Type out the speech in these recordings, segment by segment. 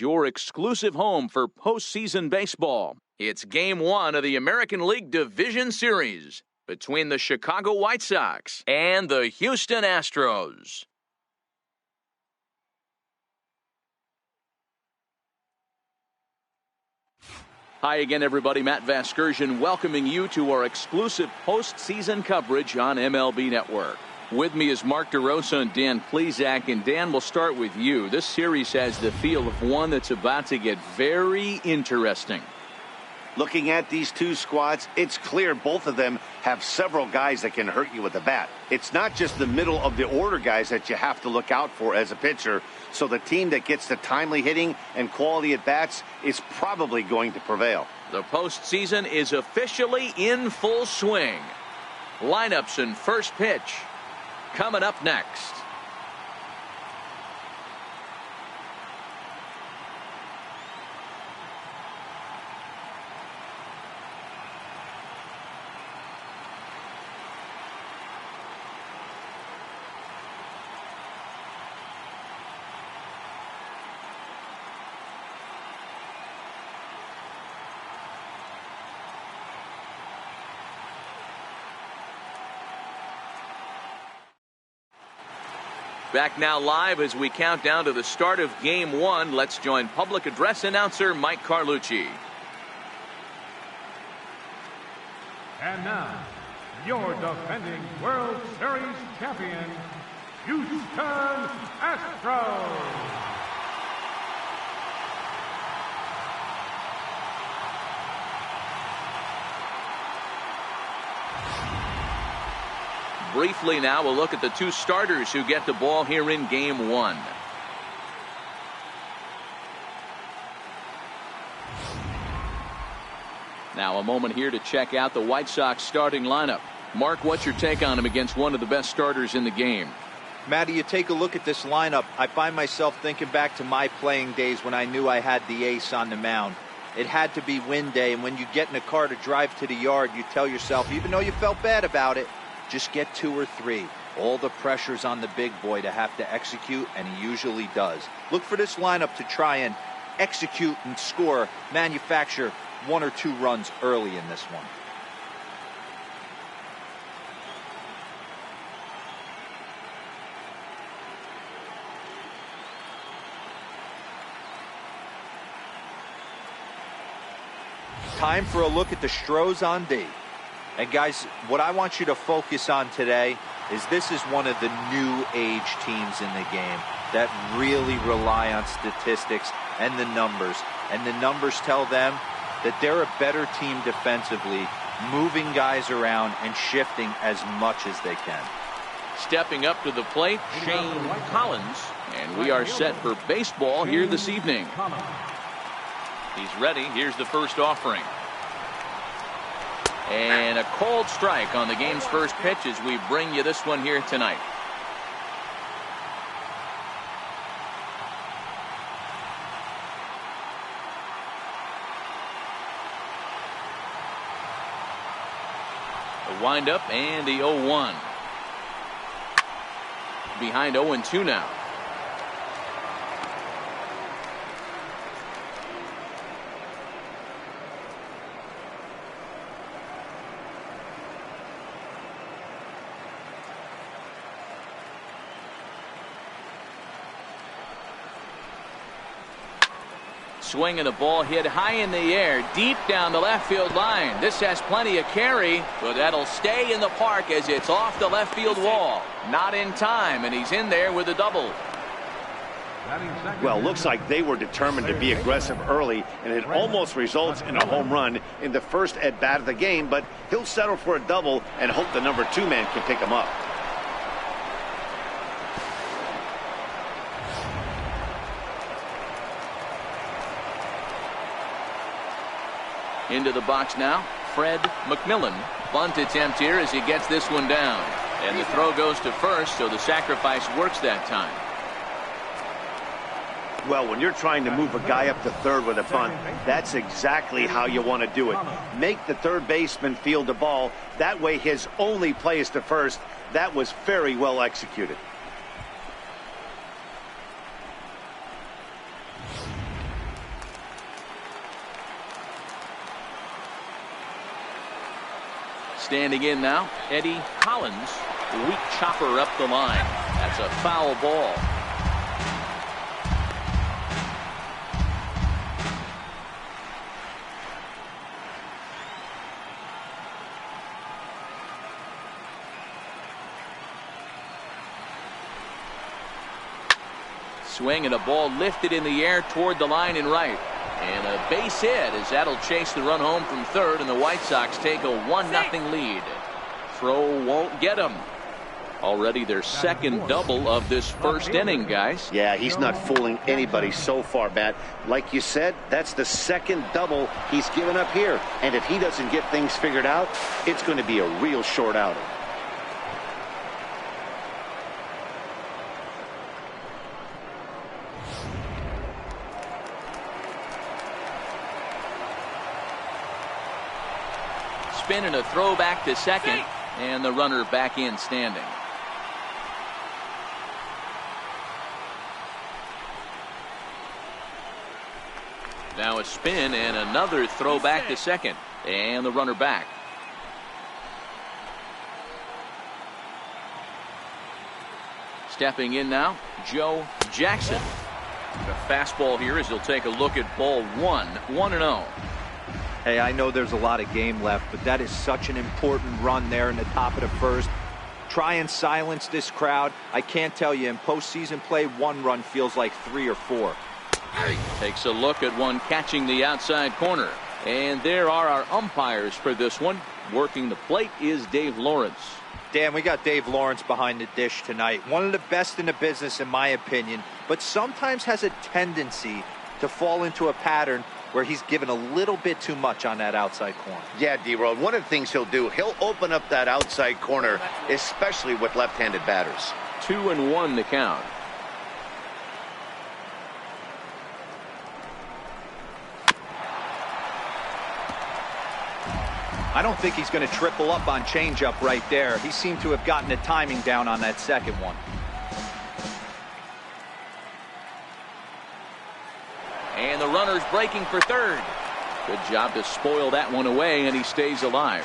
your exclusive home for postseason baseball. It's Game 1 of the American League Division Series between the Chicago White Sox and the Houston Astros. Hi again, everybody. Matt Vasgersian welcoming you to our exclusive postseason coverage on MLB Network. With me is Mark DeRosa and Dan Plesac. And Dan, we'll start with you. This series has the feel of one that's about to get very interesting. Looking at these two squads, it's clear both of them have several guys that can hurt you with a bat. It's not just the middle of the order guys that you have to look out for as a pitcher. So the team that gets the timely hitting and quality at bats is probably going to prevail. The postseason is officially in full swing. Lineups and first pitch coming up next. Back now live as we count down to the start of Game 1. Let's join public address announcer Mike Carlucci. And now, your defending World Series champion, Houston Astros. Briefly now, we'll look at the two starters who get the ball here in Game 1. Now a moment here to check out the White Sox starting lineup. Mark, what's your take on him against one of the best starters in the game? Matty, you take a look at this lineup. I find myself thinking back to my playing days when I knew I had the ace on the mound. It had to be win day, and when you get in a car to drive to the yard, you tell yourself, even though you felt bad about it, just get 2 or 3. All the pressure's on the big boy to have to execute, and he usually does. Look for this lineup to try and execute and score, manufacture 1 or 2 runs early in this one. Time for a look at the Astros on D. And guys, what I want you to focus on today is this is one of the new age teams in the game that really rely on statistics and the numbers. And the numbers tell them that they're a better team defensively, moving guys around and shifting as much as they can. Stepping up to the plate, Shane Collins. And we are set for baseball here this evening. He's ready. Here's the first offering. And a cold strike on the game's first pitch as we bring you this one here tonight. The windup and the 0-1. Behind 0-2 now. Swing and the ball hit high in the air, deep down the left field line. This has plenty of carry, but that'll stay in the park as it's off the left field wall. Not in time, and he's in there with a double. Well, looks like they were determined to be aggressive early, and it almost results in a home run in the first at-bat of the game, but he'll settle for a double and hope the number 2 man can pick him up. Into the box now, Fred McMillan. Bunt attempt here as he gets this one down. And the throw goes to first, so the sacrifice works that time. Well, when you're trying to move a guy up to third with a bunt, that's exactly how you want to do it. Make the third baseman field the ball. That way his only play is to first. That was very well executed. Standing in now, Eddie Collins. Weak chopper up the line. That's a foul ball. Swing and a ball lifted in the air toward the line and right. And a base hit as that'll chase the run home from third, and the White Sox take a 1-0 lead. Throw won't get him. Already their second double of this first inning, guys. Yeah, he's not fooling anybody so far, Matt. Like you said, that's the second double he's given up here. And if he doesn't get things figured out, it's going to be a real short outing. Spin and a throw back to second, and the runner back in standing. Now a spin and another throw back to second, and the runner back. Stepping in now, Joe Jackson. The fastball here as he'll take a look at ball one, 1-0. Hey, I know there's a lot of game left, but that is such an important run there in the top of the first. Try and silence this crowd. I can't tell you, in postseason play, one run feels like 3 or 4. Takes a look at one catching the outside corner. And there are our umpires for this one. Working the plate is Dave Lawrence. Dan, we got Dave Lawrence behind the dish tonight. One of the best in the business, in my opinion, but sometimes has a tendency to fall into a pattern where he's given a little bit too much on that outside corner. Yeah, D-Road, one of the things he'll do, he'll open up that outside corner, especially with left-handed batters. 2-1 the count. I don't think he's going to triple up on changeup right there. He seemed to have gotten the timing down on that second one. And the runner's breaking for third. Good job to spoil that one away, and he stays alive.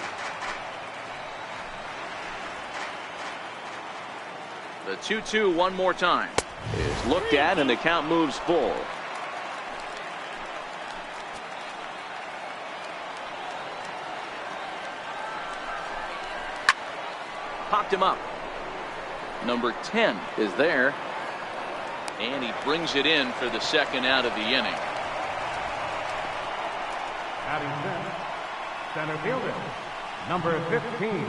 The 2-2 one more time is looked at, and the count moves full. Popped him up. Number 10 is there. And he brings it in for the second out of the inning. Batting center fielder, number 15.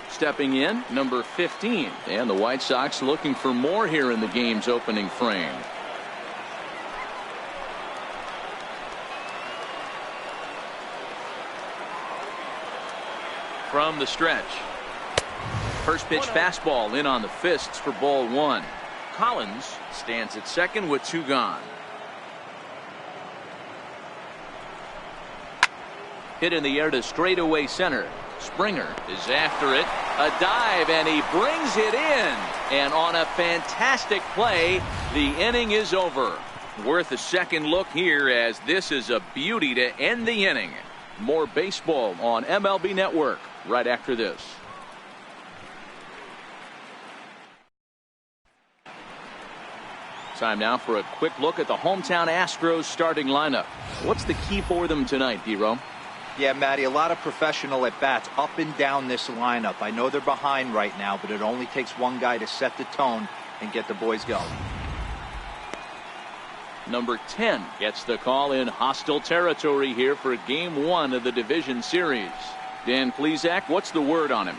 Stepping in, number 15. And the White Sox looking for more here in the game's opening frame. From the stretch. First pitch fastball in on the fists for ball one. Collins stands at second with 2 gone. Hit in the air to straightaway center. Springer is after it. A dive, and he brings it in. And on a fantastic play, the inning is over. Worth a second look here, as this is a beauty to end the inning. More baseball on MLB Network right after this. Time now for a quick look at the hometown Astros starting lineup. What's the key for them tonight, D-Ro? Yeah, Matty, a lot of professional at-bats up and down this lineup. I know they're behind right now, but it only takes one guy to set the tone and get the boys going. Number 10 gets the call in hostile territory here for Game 1 of the Division Series. Dan Plesac, what's the word on him?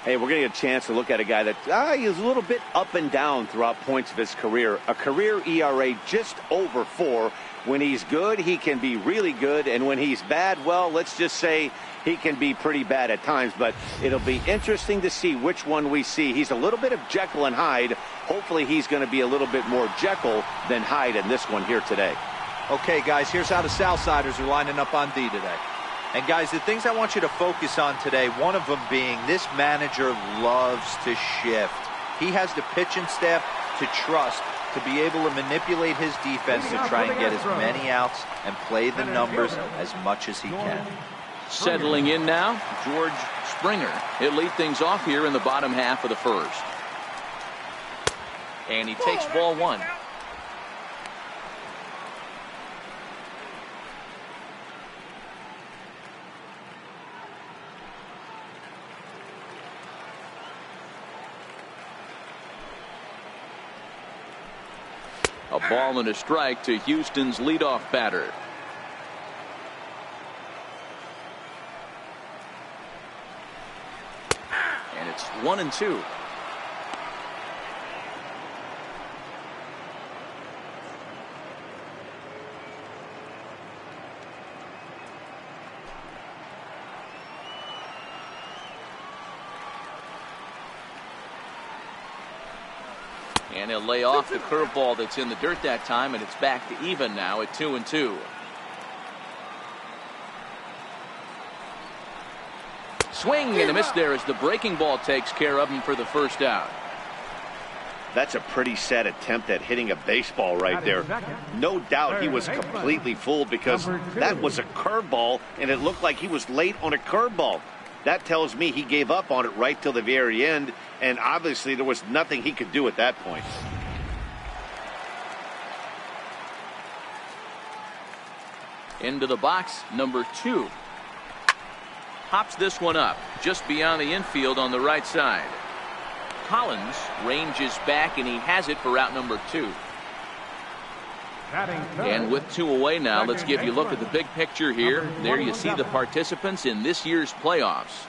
Hey, we're going to get a chance to look at a guy that he's a little bit up and down throughout points of his career. A career ERA just over 4. When he's good, he can be really good. And when he's bad, well, let's just say he can be pretty bad at times. But it'll be interesting to see which one we see. He's a little bit of Jekyll and Hyde. Hopefully he's going to be a little bit more Jekyll than Hyde in this one here today. Okay, guys, here's how the Southsiders are lining up on D today. And, guys, the things I want you to focus on today, one of them being this manager loves to shift. He has the pitching staff to trust to be able to manipulate his defense to try and get as many outs and play the numbers as much as he can. Settling in now, George Springer. He'll lead things off here in the bottom half of the first. And he takes ball one. A ball and a strike to Houston's leadoff batter. And it's 1-2. And he'll lay off the curveball that's in the dirt that time, and it's back to even now at 2-2. Swing and a miss there as the breaking ball takes care of him for the first out. That's a pretty sad attempt at hitting a baseball right there. No doubt he was completely fooled because that was a curveball, and it looked like he was late on a curveball. That tells me he gave up on it right till the very end, and obviously there was nothing he could do at that point. Into the box, number 2. Hops this one up just beyond the infield on the right side. Collins ranges back, and he has it for out number 2. And with 2 away now, let's give you a look at the big picture here. There you see the participants in this year's playoffs.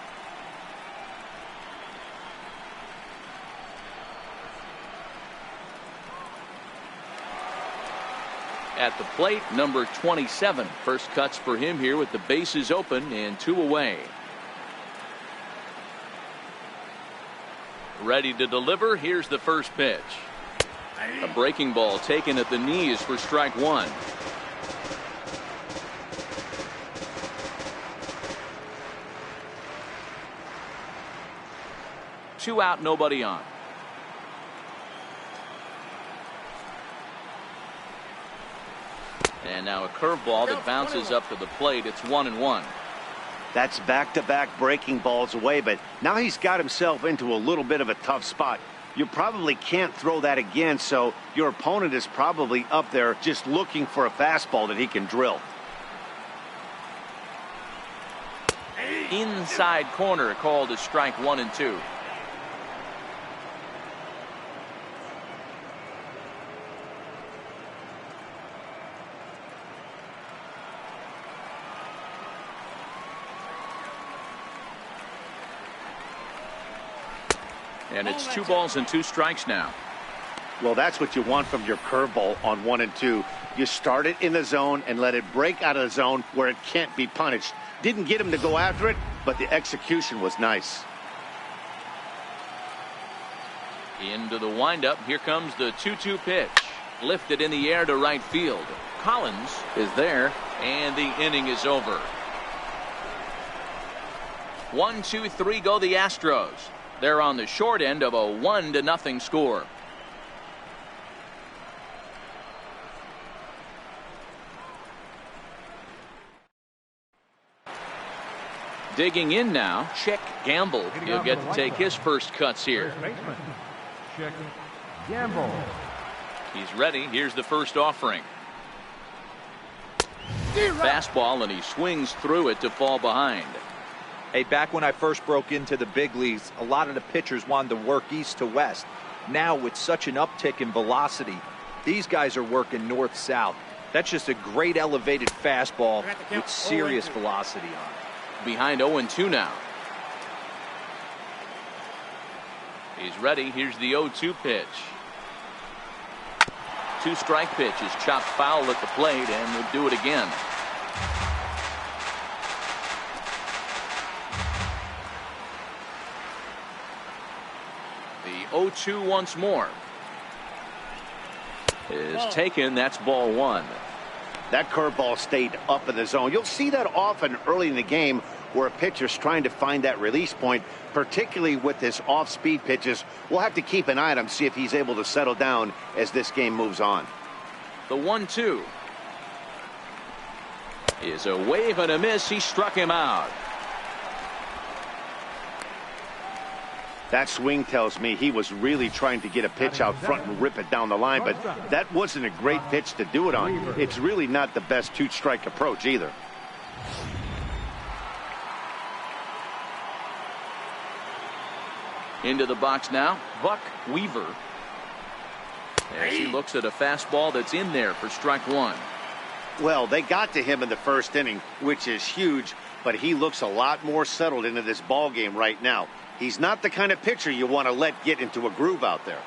At the plate, number 27. First cuts for him here with the bases open and 2 away. Ready to deliver. Here's the first pitch. A breaking ball taken at the knees for strike 1. Two out, nobody on. And now a curveball that bounces up to the plate. It's 1-1. That's back-to-back breaking balls away, but now he's got himself into a little bit of a tough spot. You probably can't throw that again, so your opponent is probably up there just looking for a fastball that he can drill. Inside corner called a strike 1 and 2. And it's 2 balls and 2 strikes now. Well, that's what you want from your curveball on 1 and 2. You start it in the zone and let it break out of the zone where it can't be punished. Didn't get him to go after it, but the execution was nice. Into the windup. Here comes the 2-2 pitch. Lifted in the air to right field. Collins is there, and the inning is over. 1, 2, 3 go the Astros. They're on the short end of a 1-0 score. Digging in now, Chick Gamble. He'll get to take his first cuts here. Chick Gamble. He's ready. Here's the first offering. Fastball, and he swings through it to fall behind. Hey, back when I first broke into the big leagues, a lot of the pitchers wanted to work east to west. Now, with such an uptick in velocity, these guys are working north-south. That's just a great elevated fastball with serious velocity on it. Behind 0-2 now. He's ready. Here's the 0-2 pitch. 2-strike pitch is chopped foul at the plate, and we'll do it again. The 0-2 once more is taken. That's ball 1. That curveball stayed up in the zone. You'll see that often early in the game where a pitcher's trying to find that release point, particularly with his off-speed pitches. We'll have to keep an eye on him, see if he's able to settle down as this game moves on. The 1-2. Is a wave and a miss. He struck him out. That swing tells me he was really trying to get a pitch out front and rip it down the line, but that wasn't a great pitch to do it on. It's really not the best two-strike approach either. Into the box now, Buck Weaver. As he looks at a fastball that's in there for strike one. Well, they got to him in the first inning, which is huge, but he looks a lot more settled into this ball game right now. He's not the kind of pitcher you want to let get into a groove out there.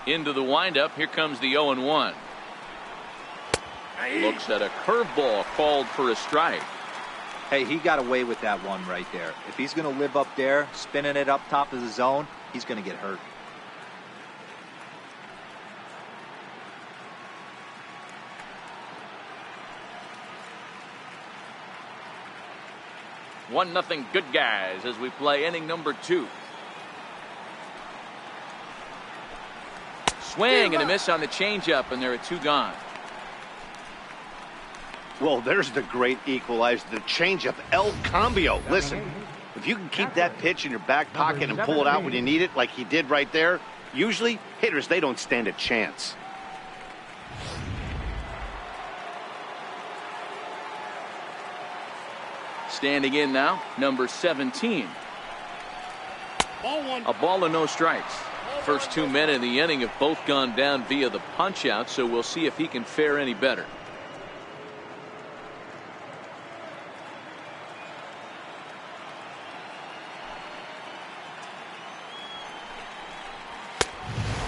Into the windup, here comes the 0-1. Looks at a curveball called for a strike. Hey, he got away with that one right there. If he's going to live up there, spinning it up top of the zone, he's going to get hurt. One nothing good guys as we play inning number 2. Swing and a miss on the changeup, and there are 2 gone. Well, there's the great equalizer, the changeup, El Cambio. Listen, if you can keep that pitch in your back pocket and pull it out when you need it, like he did right there, usually hitters, they don't stand a chance. Standing in now, number 17. A ball and no strikes. First 2 men in the inning have both gone down via the punch out, so we'll see if he can fare any better.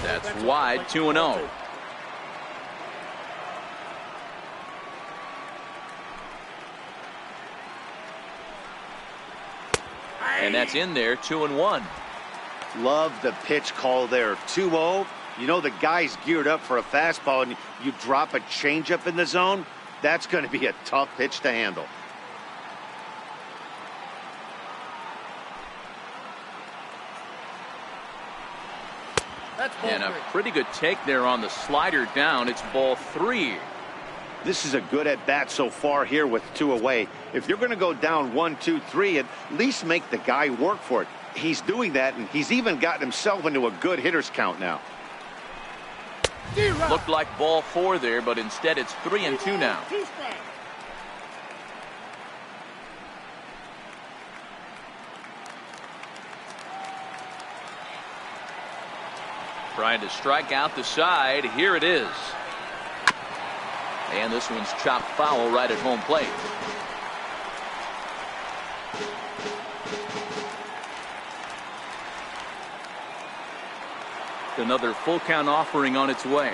That's wide, 2-0. And that's in there, 2-1. Love the pitch call there. 2-0. You know the guy's geared up for a fastball, and you drop a changeup in the zone. That's going to be a tough pitch to handle. And a pretty good take there on the slider down. It's ball 3. This is a good at-bat so far here with 2 away. If you're going to go down 1, 2, 3, at least make the guy work for it. He's doing that, and he's even gotten himself into a good hitter's count now. Looked like ball 4 there, but instead it's 3-2 now. Trying to strike out the side. Here it is. And this one's chopped foul right at home plate. Another full count offering on its way.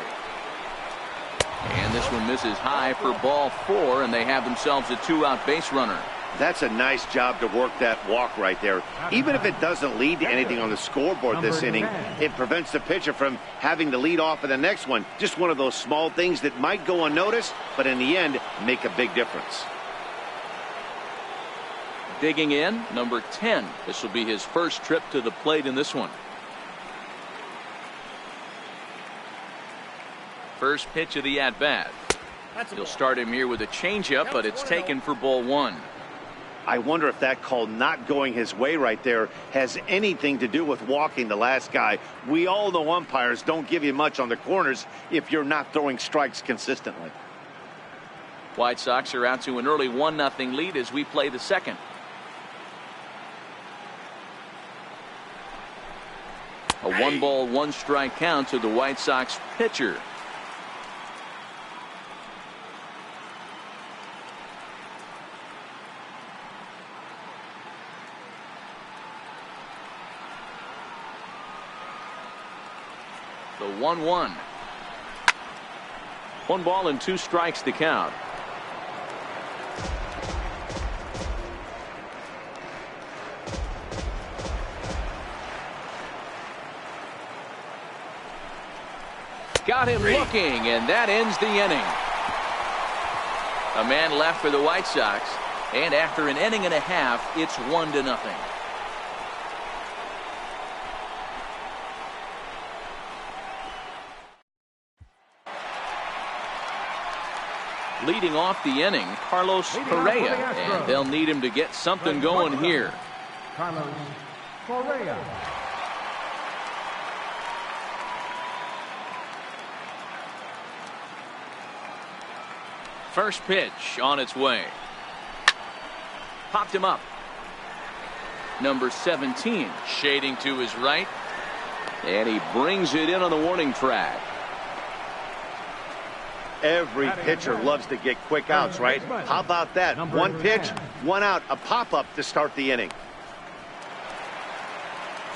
And this one misses high for ball 4, and they have themselves a 2-out base runner. That's a nice job to work that walk right there. Even if it doesn't lead to anything on the scoreboard this inning, it prevents the pitcher from having to lead off in the next one. Just one of those small things that might go unnoticed, but in the end, make a big difference. Digging in, number 10. This will be his first trip to the plate in this one. First pitch of the at-bat. He'll start him here with a changeup, but it's taken for ball 1. I wonder if that call not going his way right there has anything to do with walking the last guy. We all know umpires don't give you much on the corners if you're not throwing strikes consistently. White Sox are out to an early 1-0 lead as we play the second. A 1-ball, 1-strike count to the White Sox pitcher. The 1-1. 1 ball and 2 strikes to count. Got him looking, and that ends the inning. A man left for the White Sox, and after an inning and a half, it's 1-0. Leading off the inning, Carlos Correa, and they'll need him to get something going here. Carlos Correa. First pitch on its way. Popped him up. Number 17 shading to his right. And he brings it in on the warning track. Every pitcher loves to get quick outs, right? How about that? One pitch, one out, a pop-up to start the inning.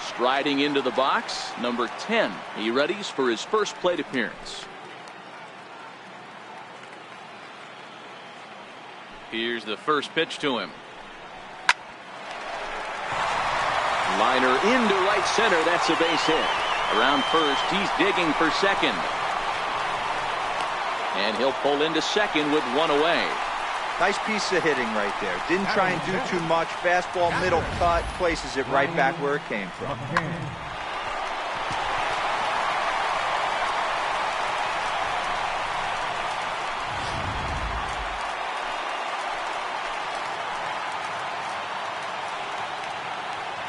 Striding into the box, number 10. He readies for his first plate appearance. Here's the first pitch to him. Liner into right center. That's a base hit. Around first, he's digging for second. And he'll pull into second with one away. Nice piece of hitting right there. Didn't try and do too much. Fastball, middle cut, places it right back where it came from.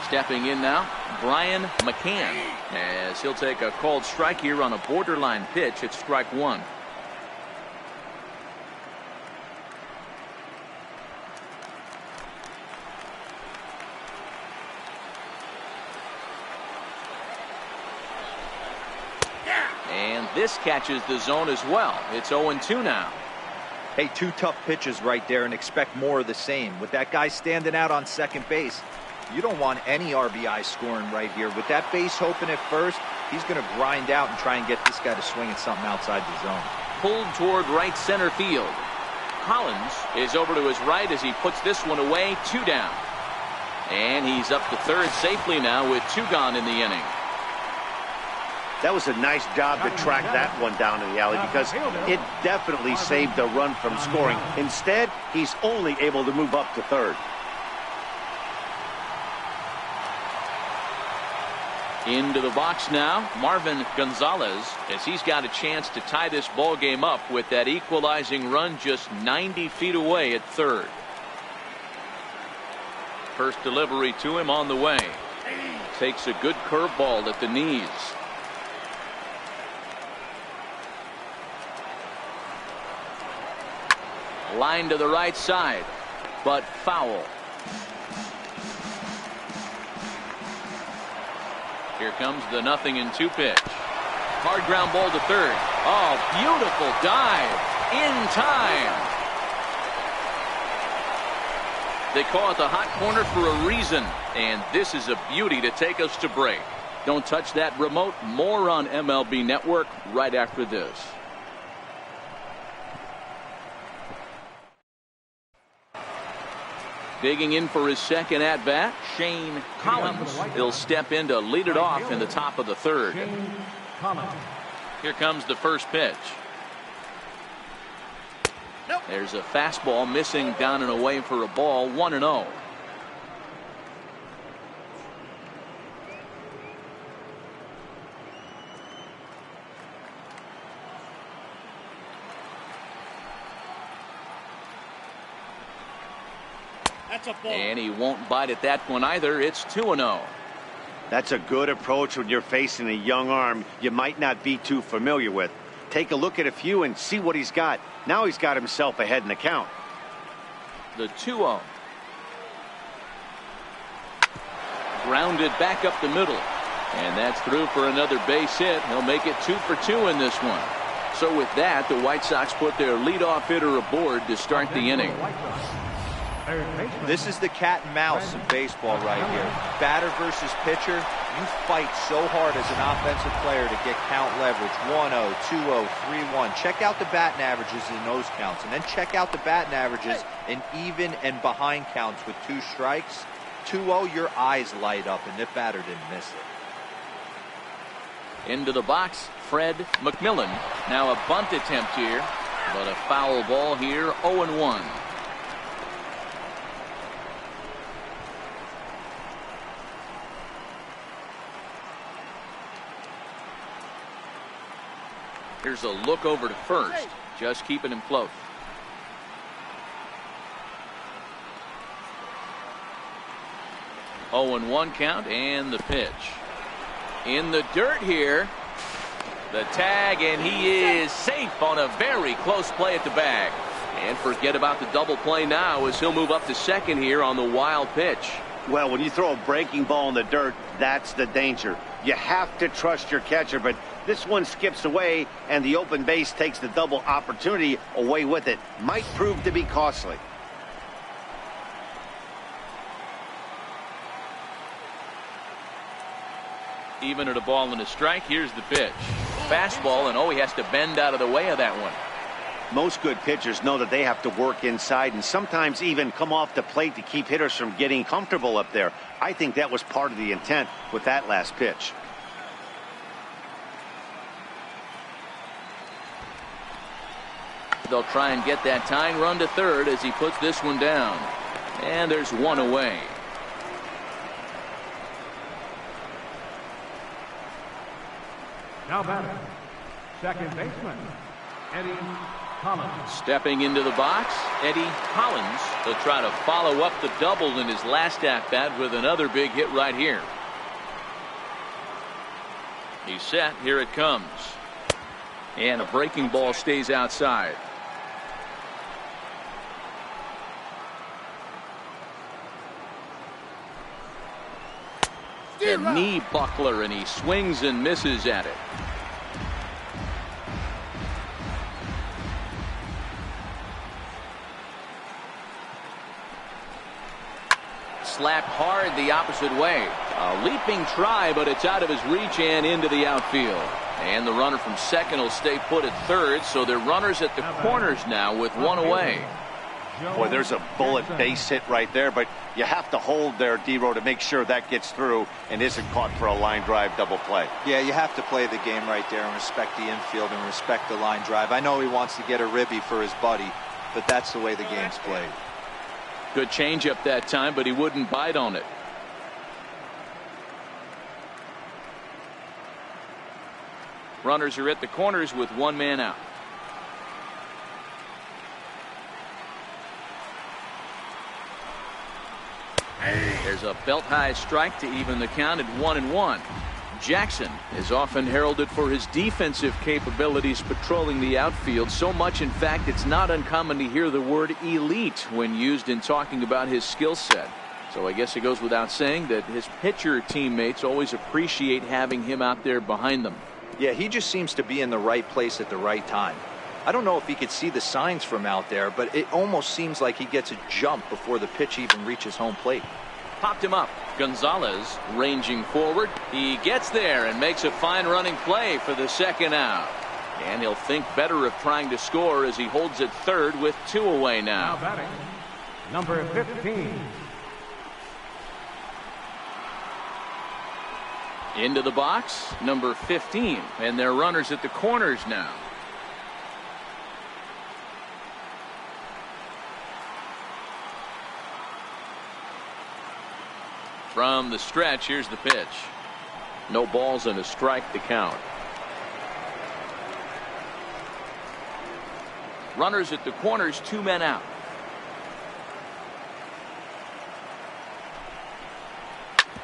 Stepping in now, Brian McCann, as he'll take a called strike here on a borderline pitch at strike one. And this catches the zone as well. It's 0-2 now. Hey, two tough pitches right there, and expect more of the same. With that guy standing out on second base, you don't want any RBI scoring right here. With that base open at first, he's going to grind out and try and get this guy to swing at something outside the zone. Pulled toward right center field. Collins is over to his right as he puts this one away. 2 down. And he's up to third safely now with 2 gone in the inning. That was a nice job to track that one down in the alley because it definitely saved the run from scoring. Instead, he's only able to move up to third. Into the box now, Marvin Gonzalez, as he's got a chance to tie this ball game up with that equalizing run just 90 feet away at third. First delivery to him on the way. Takes a good curveball at the knees. Line to the right side, but foul. Here comes the 0-2 pitch. Hard ground ball to third. Oh, beautiful dive in time. They call it the hot corner for a reason, and this is a beauty to take us to break. Don't touch that remote. More on MLB Network right after this. Digging in for his second at-bat, Shane Collins. He'll step in to lead it off in the top of the third. Here comes the first pitch. There's a fastball missing down and away for a ball. 1-0. And he won't bite at that one either. It's 2-0. That's a good approach when you're facing a young arm you might not be too familiar with. Take a look at a few and see what he's got. Now he's got himself ahead in the count. The 2-0. Grounded back up the middle. And that's through for another base hit. He'll make it 2 for 2 in this one. So with that, the White Sox put their leadoff hitter aboard to start the inning. This is the cat and mouse in baseball right here. Batter versus pitcher. You fight so hard as an offensive player to get count leverage. 1-0, 2-0, 3-1. Check out the batting averages in those counts, and then check out the batting averages in even and behind counts with 2 strikes. 2-0, your eyes light up, and the batter didn't miss it. Into the box, Fred McMillan. Now a bunt attempt here, but a foul ball here. 0-1. Here's a look over to first, just keeping him close. 0-1 count and the pitch. In the dirt here. The tag, and he is safe on a very close play at the bag. And forget about the double play now as he'll move up to second here on the wild pitch. Well, when you throw a breaking ball in the dirt, that's the danger. You have to trust your catcher, but this one skips away, and the open base takes the double opportunity away with it. Might prove to be costly. Even at a ball and a strike, here's the pitch. Fastball, and he has to bend out of the way of that one. Most good pitchers know that they have to work inside and sometimes even come off the plate to keep hitters from getting comfortable up there. I think that was part of the intent with that last pitch. They'll try and get that tying run to third as he puts this one down. And there's one away. Now batting, second baseman, Eddie Collins. Stepping into the box, Eddie Collins. He'll try to follow up the double in his last at-bat with another big hit right here. He's set. Here it comes. And a breaking ball stays outside. A knee buckler, and he swings and misses at it. Slapped hard the opposite way. A leaping try, but it's out of his reach and into the outfield. And the runner from second will stay put at third, so they're runners at the corners now with one away. Boy, there's a bullet base hit right there, but you have to hold there, D-Row, to make sure that gets through and isn't caught for a line drive double play. Yeah, you have to play the game right there and respect the infield and respect the line drive. I know he wants to get a ribby for his buddy, but that's the way the game's played. Good changeup that time, but he wouldn't bite on it. Runners are at the corners with one man out. There's a belt-high strike to even the count at 1-1. Jackson is often heralded for his defensive capabilities patrolling the outfield. So much, in fact, it's not uncommon to hear the word elite when used in talking about his skill set. So I guess it goes without saying that his pitcher teammates always appreciate having him out there behind them. Yeah, he just seems to be in the right place at the right time. I don't know if he could see the signs from out there, but it almost seems like he gets a jump before the pitch even reaches home plate. Popped him up. Gonzalez ranging forward. He gets there and makes a fine running play for the second out. And he'll think better of trying to score as he holds it third with two away now. Now batting, number 15. Into the box, number 15. And they're runners at the corners now. From the stretch, here's the pitch. No balls and a strike to count. Runners at the corners, two men out.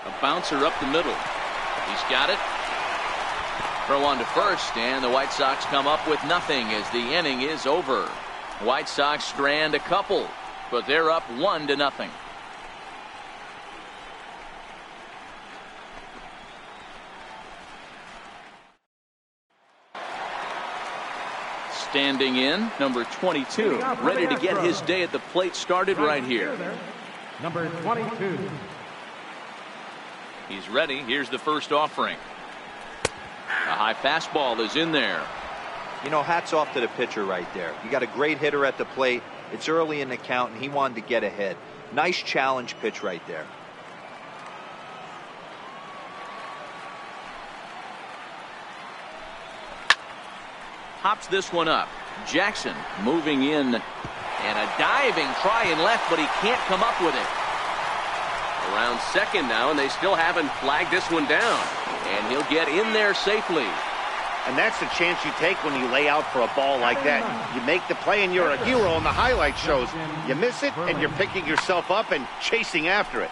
A bouncer up the middle. He's got it. Throw on to first, and the White Sox come up with nothing as the inning is over. White Sox strand a couple, but they're up 1-0. Standing in, number 22, ready to get his day at the plate started right here. Number 22. He's ready. Here's the first offering. A high fastball is in there. You know, hats off to the pitcher right there. You got a great hitter at the plate. It's early in the count, and he wanted to get ahead. Nice challenge pitch right there. Hops this one up. Jackson moving in, and a diving try in left, but he can't come up with it. Around second now, and they still haven't flagged this one down. And he'll get in there safely. And that's the chance you take when you lay out for a ball like that. You make the play and you're a hero in the highlight shows. You miss it and you're picking yourself up and chasing after it.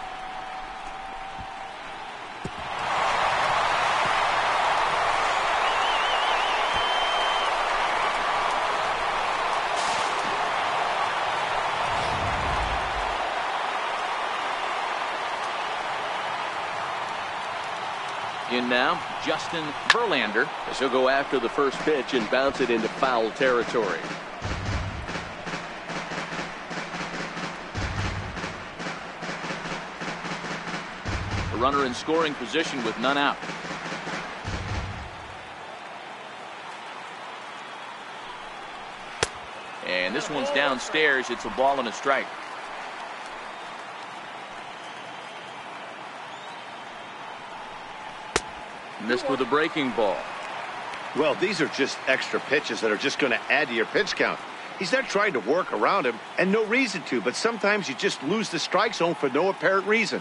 In now, Justin Verlander, as he'll go after the first pitch and bounce it into foul territory. A runner in scoring position with none out. And this one's downstairs. It's a ball and a strike. Missed with a breaking ball. Well, these are just extra pitches that are just going to add to your pitch count. He's not trying to work around him, and no reason to, but sometimes you just lose the strike zone for no apparent reason.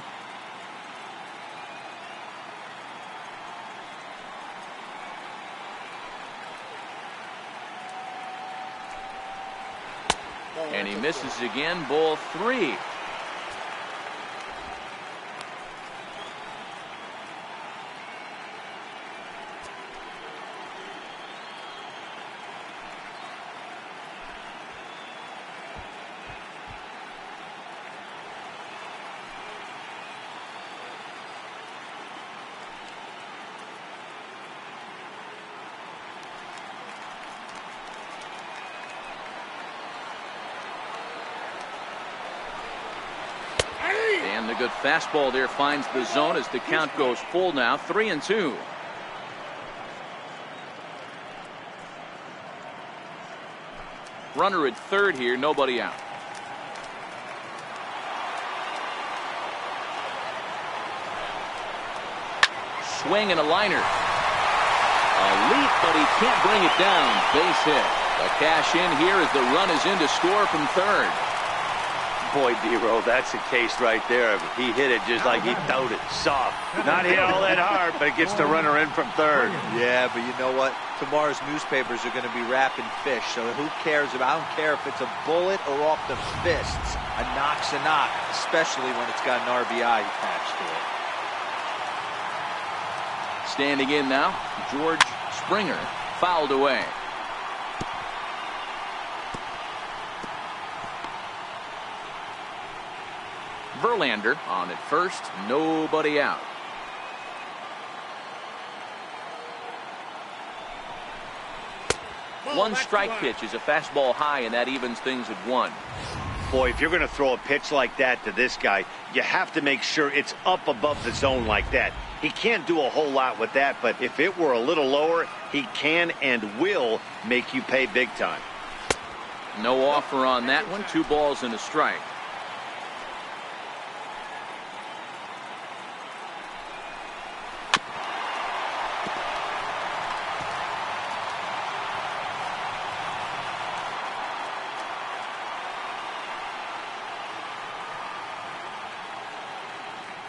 And he misses again. Ball 3. And the good fastball there finds the zone as the count goes full now. 3-2. Runner at third here, nobody out. Swing and a liner. A leap, but he can't bring it down. Base hit. A cash in here as the run is in to score from third. Boy, D-Roll, that's a case right there. He hit it just like he throwed it. Soft. Not hit all that hard, but it gets the runner in from third. Yeah, but you know what? Tomorrow's newspapers are going to be wrapping fish, so who cares about? I don't care if it's a bullet or off the fists. A knock's a knock, especially when it's got an RBI attached to it. Standing in now, George Springer, fouled away. Verlander on at first, nobody out. One strike pitch is a fastball high, and that evens things at 1. Boy, if you're going to throw a pitch like that to this guy, you have to make sure it's up above the zone like that. He can't do a whole lot with that, but if it were a little lower, he can and will make you pay big time. No offer on that one. 2 balls and a strike.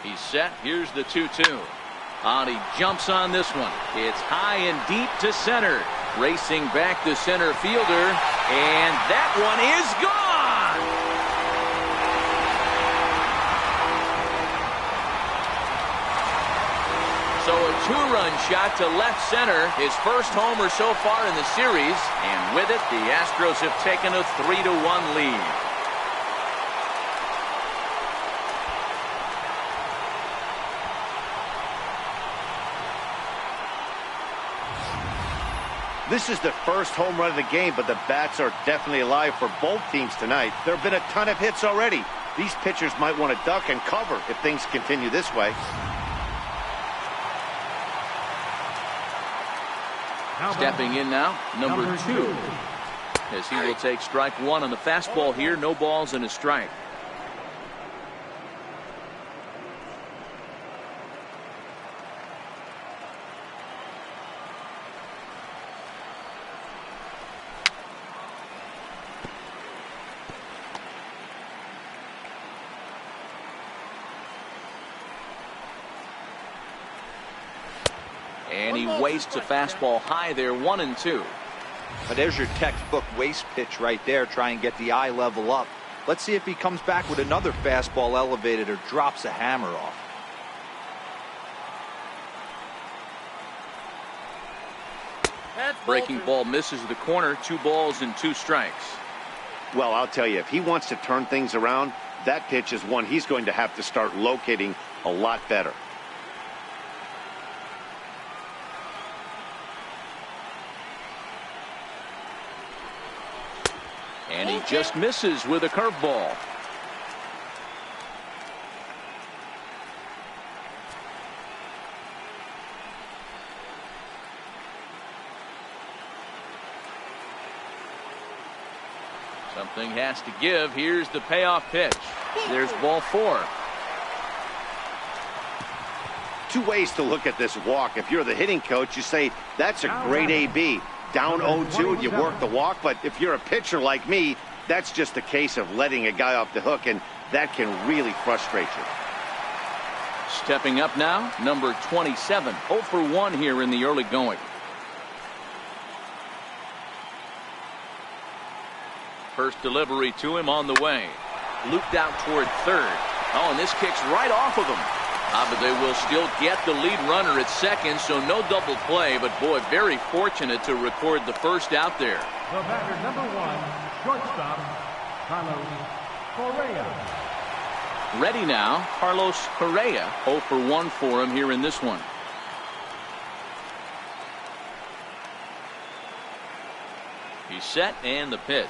He's set. Here's the 2-2. And he jumps on this one. It's high and deep to center. Racing back the center fielder. And that one is gone. So a 2-run shot to left center. His first homer so far in the series. And with it, the Astros have taken a 3-1 lead. This is the first home run of the game, but the bats are definitely alive for both teams tonight. There have been a ton of hits already. These pitchers might want to duck and cover if things continue this way. Stepping in now, number 2. As he will take strike 1 on the fastball here. No balls and a strike. And he wastes a fastball high there. 1-2. But there's your textbook waste pitch right there. Try and get the eye level up. Let's see if he comes back with another fastball elevated or drops a hammer off. Breaking ball misses the corner. 2 balls and 2 strikes. Well, I'll tell you, if he wants to turn things around, that pitch is one he's going to have to start locating a lot better. And he just misses with a curveball. Something has to give. Here's the payoff pitch. There's ball 4. Two ways to look at this walk. If you're the hitting coach, you say, that's a great AB. Down 0-2, you work the walk. But if you're a pitcher like me, that's just a case of letting a guy off the hook, and that can really frustrate you. Stepping up now, number 27. 0 for 1 here in the early going. First delivery to him on the way. Looped out toward third. Oh, and this kicks right off of him. But they will still get the lead runner at second, so no double play. But, boy, very fortunate to record the first out there. The batter, number 1, shortstop, Carlos Correa. Ready now, Carlos Correa. 0 for 1 for him here in this one. He's set, and the pitch.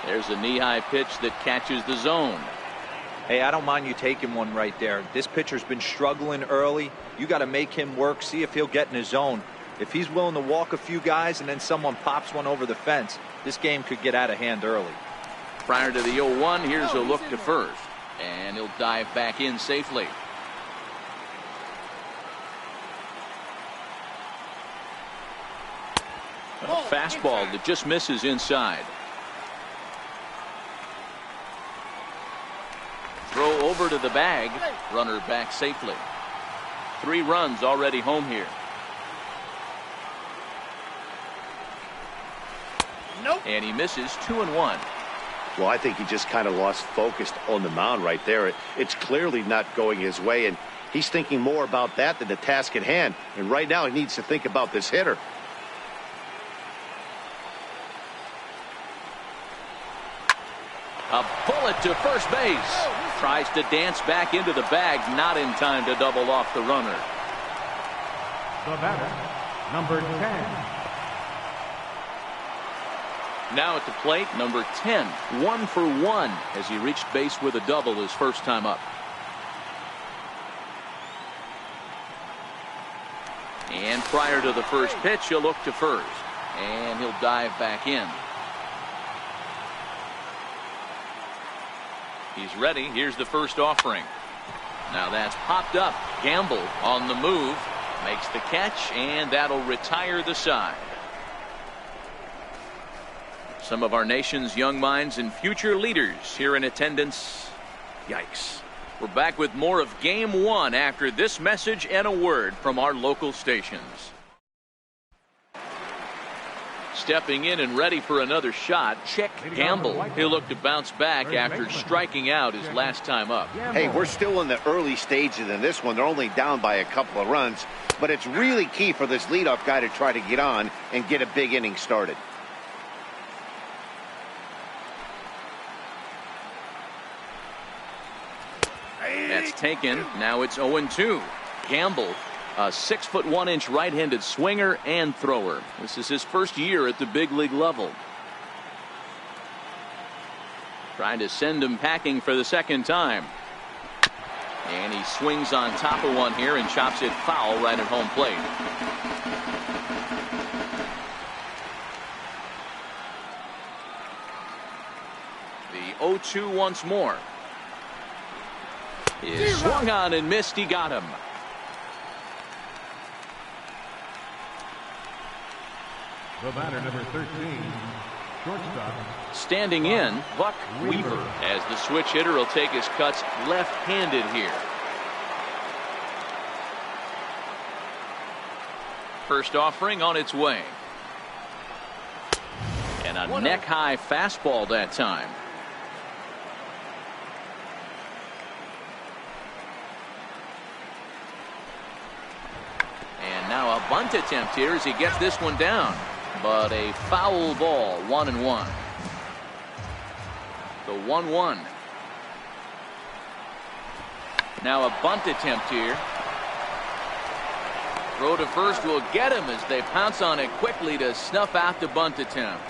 There's a knee-high pitch that catches the zone. Hey, I don't mind you taking one right there. This pitcher's been struggling early. You got to make him work, see if he'll get in his zone. If he's willing to walk a few guys and then someone pops one over the fence, this game could get out of hand early. Prior to the 0-1, here's a look to first. And he'll dive back in safely. A fastball that just misses inside. Throw over to the bag. Runner back safely. 3 runs already home here. Nope. And he misses 2-1. Well, I think he just kind of lost focus on the mound right there. It's clearly not going his way, and he's thinking more about that than the task at hand. And right now he needs to think about this hitter. A bullet to first base. Tries to dance back into the bag. Not in time to double off the runner. The batter, number 10. Now at the plate, number 10. 1 for 1 as he reached base with a double his first time up. And prior to the first pitch, he'll look to first. And he'll dive back in. He's ready. Here's the first offering. Now that's popped up. Gamble on the move. Makes the catch, and that'll retire the side. Some of our nation's young minds and future leaders here in attendance. Yikes. We're back with more of Game 1 after this message and a word from our local stations. Stepping in and ready for another shot, Chick Gamble. He'll look to bounce back after striking out his last time up. Hey, we're still in the early stages in this one. They're only down by a couple of runs, but it's really key for this leadoff guy to try to get on and get a big inning started. That's taken. Now it's 0-2. Gamble, a 6'1" right-handed swinger and thrower. This is his first year at the big league level. Trying to send him packing for the second time. And he swings on top of one here and chops it foul right at home plate. The 0-2 once more. Is swung on and missed. He got him. The batter, number 13, shortstop. Standing in, Buck Weaver, as the switch hitter will take his cuts left-handed here. First offering on its way. And a neck-high fastball that time. And now a bunt attempt here as he gets this one down. But a foul ball, 1-1. The 1-1. Now a bunt attempt here. Throw to first will get him as they pounce on it quickly to snuff out the bunt attempt.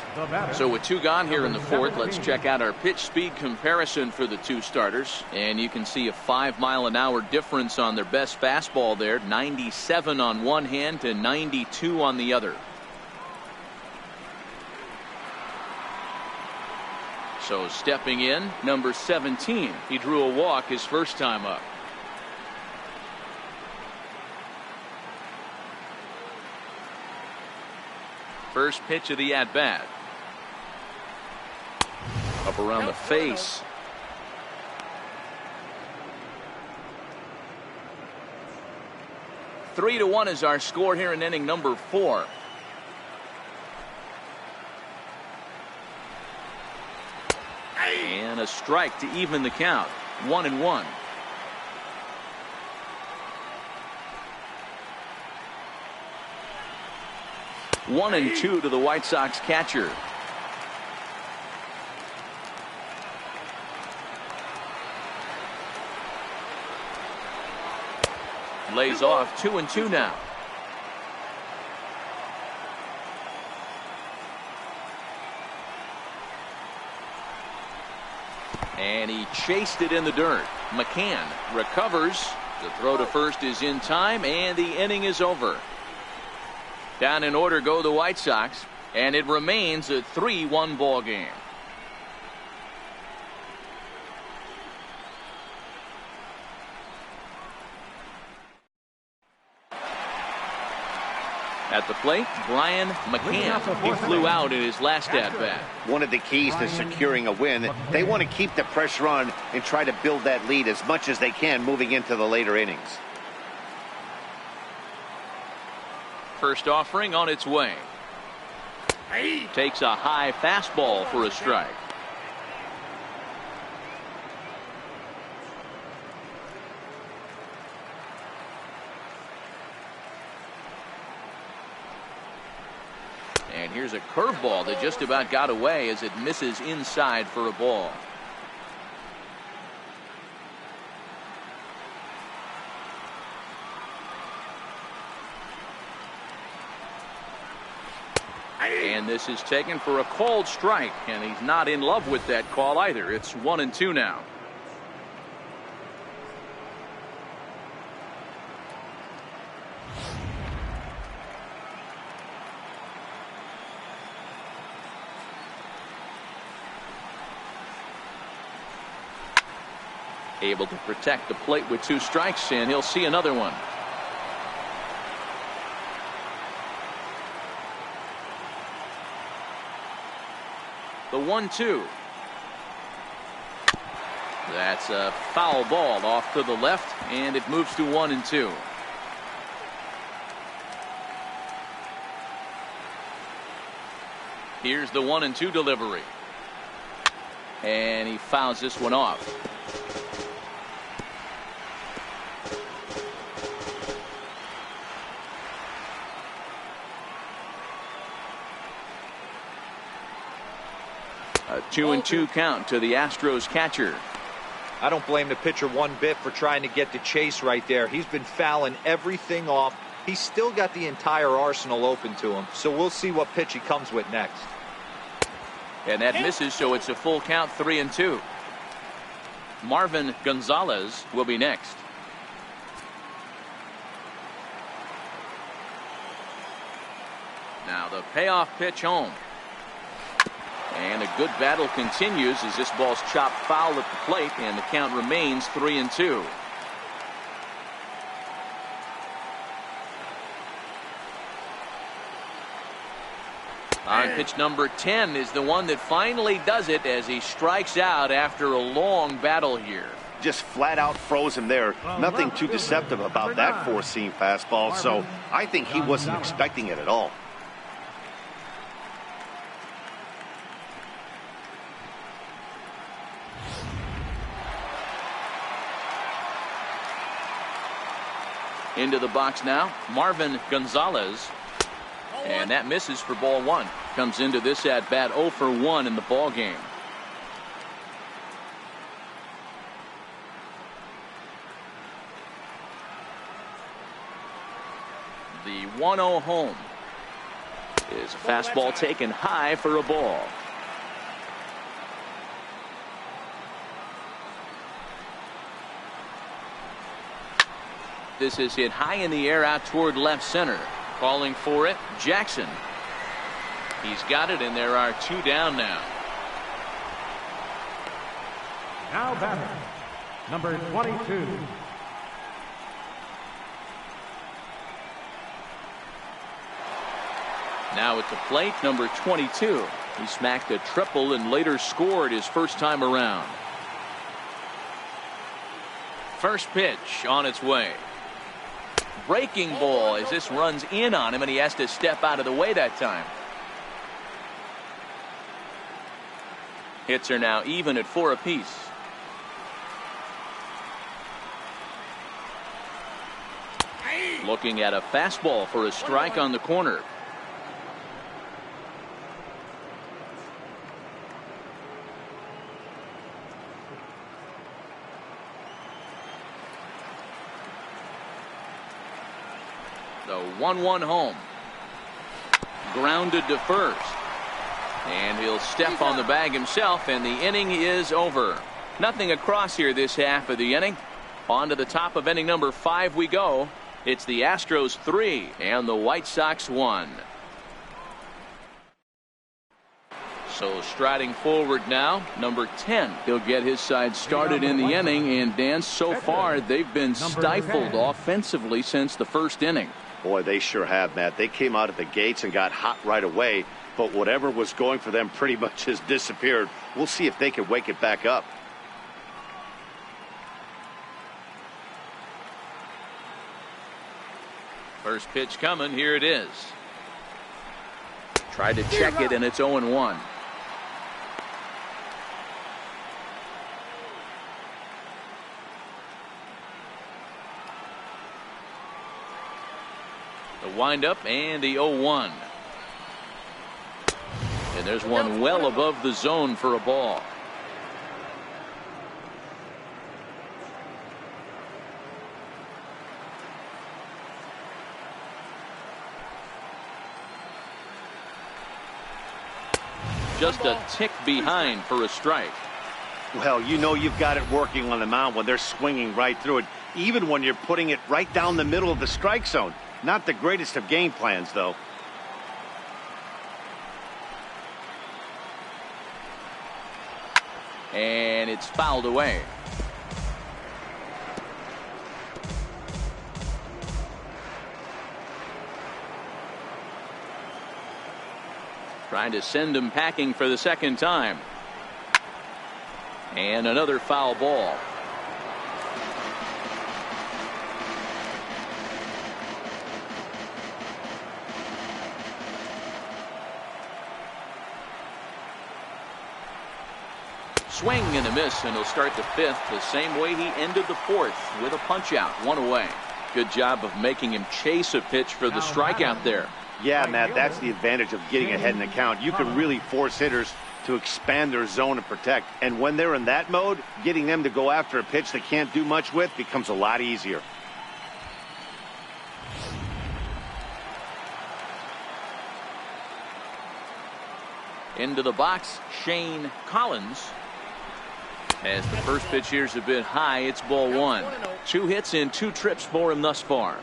So with 2 gone here in the 4th, let's check out our pitch speed comparison for the 2 starters. And you can see a 5-mile-an-hour difference on their best fastball there. 97 on one hand to 92 on the other. So stepping in, number 17. He drew a walk his first time up. First pitch of the at-bat. Up around the face. – 3-1 is our score here in inning number 4. And a strike to even the count. 1-1. One and 2 to the White Sox catcher. Lays off 2-2 now. And he chased it in the dirt. McCann recovers. The throw to first is in time, and the inning is over. Down in order go the White Sox, and it remains a 3-1 ball game. At the plate, Brian McCann. He flew out in his last at-bat. One of the keys to securing a win, they want to keep the pressure on and try to build that lead as much as they can moving into the later innings. First offering on its way. Takes a high fastball for a strike. And here's a curveball that just about got away as it misses inside for a ball. And this is taken for a called strike, and he's not in love with that call either. It's 1-2 now. Able to protect the plate with 2 strikes, and he'll see another one. The 1-2. That's a foul ball off to the left, and it moves to 1-2. Here's the 1-2 delivery. And he fouls this one off. A 2-2 count to the Astros catcher. I don't blame the pitcher one bit for trying to get the chase right there. He's been fouling everything off. He's still got the entire arsenal open to him. So we'll see what pitch he comes with next. And that misses, so it's a full count, 3-2. Marvin Gonzalez will be next. Now the payoff pitch home. And a good battle continues as this ball's chopped foul at the plate, and the count remains 3-2. On pitch number 10 is the one that finally does it as he strikes out after a long battle here. Just flat out froze him there. Nothing too deceptive about that four-seam fastball, so I think he wasn't expecting it at all. Into the box now, Marvin Gonzalez. And that misses for ball 1. Comes into this at bat 0 for 1 in the ball game. 1-0 home. Is a fastball taken high for a ball. This is hit high in the air out toward left center. Calling for it, Jackson. He's got it, and there are 2 down now. Now batter, number 22. Now at the plate, number 22. He smacked a triple and later scored his first time around. First pitch on its way. Breaking ball as this runs in on him, and he has to step out of the way that time. Hits are now even at 4 apiece. Looking at a fastball for a strike on the corner. The 1-1 home. Grounded to first. And he'll step on the bag himself, and the inning is over. Nothing across here this half of the inning. On to the top of inning number 5 we go. It's the Astros 3 and the White Sox 1. So striding forward now, number 10. He'll get his side started in the inning, and Dan, so far they've been stifled offensively since the first inning. Boy, they sure have, Matt. They came out of the gates and got hot right away, but whatever was going for them pretty much has disappeared. We'll see if they can wake it back up. First pitch coming. Here it is. Tried to check it, and it's 0-1. The windup and the 0-1. And there's one well above the zone for a ball. Just a tick behind for a strike. Well, you know you've got it working on the mound when they're swinging right through it, even when you're putting it right down the middle of the strike zone. Not the greatest of game plans, though. And it's fouled away. Trying to send him packing for the second time. And another foul ball. Swing and a miss, and he'll start the 5th the same way he ended the 4th, with a punch out, 1 away. Good job of making him chase a pitch for the strikeout there. Yeah, Matt, that's the advantage of getting ahead in the count. You can really force hitters to expand their zone and protect. And when they're in that mode, getting them to go after a pitch they can't do much with becomes a lot easier. Into the box, Shane Collins. As the first pitch here's a bit high, it's ball 1. 2 hits and 2 trips for him thus far.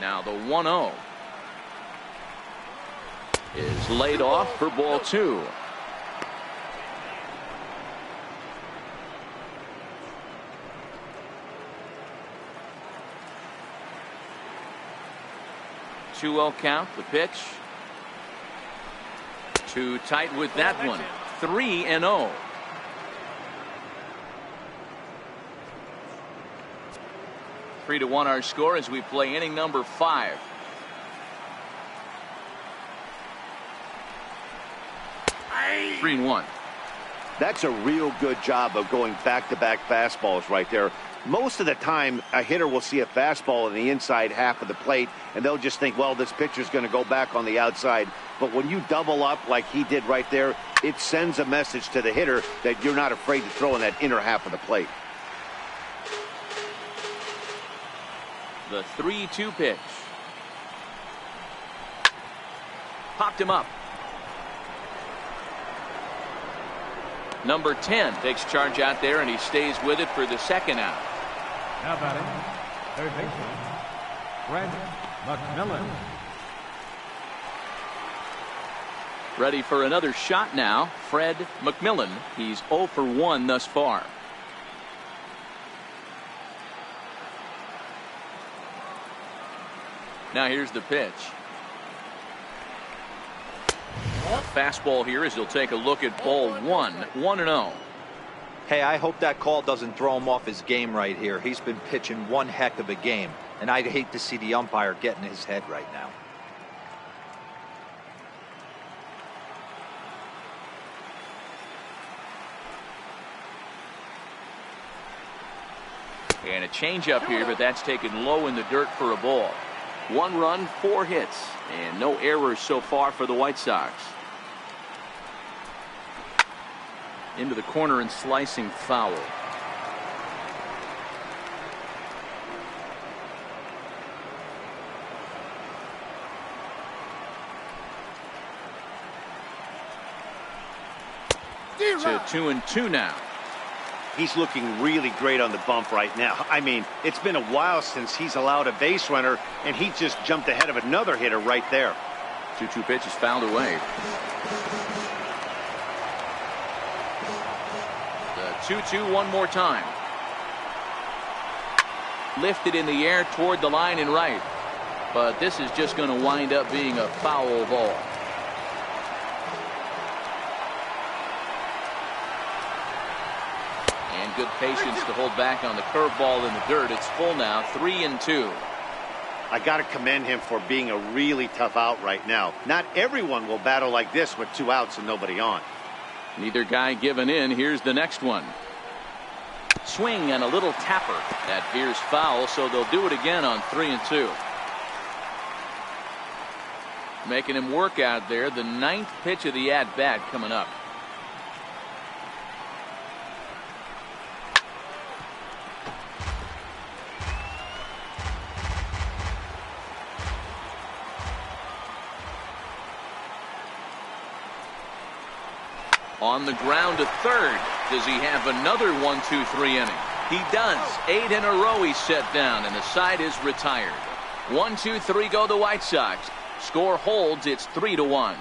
Now the 1-0 is laid off for ball 2. Two-0 count, the pitch. Too tight with that one. 3-0. Three to 1 our score as we play inning number 5. Hey. 3-1. That's a real good job of going back-to-back fastballs right there. Most of the time, a hitter will see a fastball in the inside half of the plate, and they'll just think, well, this pitcher's going to go back on the outside. But when you double up like he did right there, it sends a message to the hitter that you're not afraid to throw in that inner half of the plate. The 3-2 pitch. Popped him up. Number 10 takes charge out there, and he stays with it for the second out. Now batting, third baseman, Fred McMillan. Ready for another shot now, Fred McMillan. He's 0 for 1 thus far. Now here's the pitch. Fastball here as he'll take a look at ball 1, 1-0. Hey, I hope that call doesn't throw him off his game right here. He's been pitching one heck of a game, and I'd hate to see the umpire get in his head right now. And a changeup here, but that's taken low in the dirt for a ball. 1 run, 4 hits, and no errors so far for the White Sox. Into the corner and slicing foul. To 2-2 now. He's looking really great on the bump right now. I mean, it's been a while since he's allowed a base runner, and he just jumped ahead of another hitter right there. 2-2 pitch is fouled away. The 2-2 one more time. Lifted in the air toward the line and right. But this is just going to wind up being a foul ball. Good patience to hold back on the curveball in the dirt. It's full now, 3-2. I got to commend him for being a really tough out right now. Not everyone will battle like this with 2 outs and nobody on. Neither guy giving in. Here's the next one. Swing and a little tapper. That veers foul, so they'll do it again on 3-2. Making him work out there. The 9th pitch of the at-bat coming up. On the ground to third. Does he have another 1-2-3 inning? He does. 8 in a row he's set down, and the side is retired. 1-2-3 go the White Sox. Score holds. It's 3-1.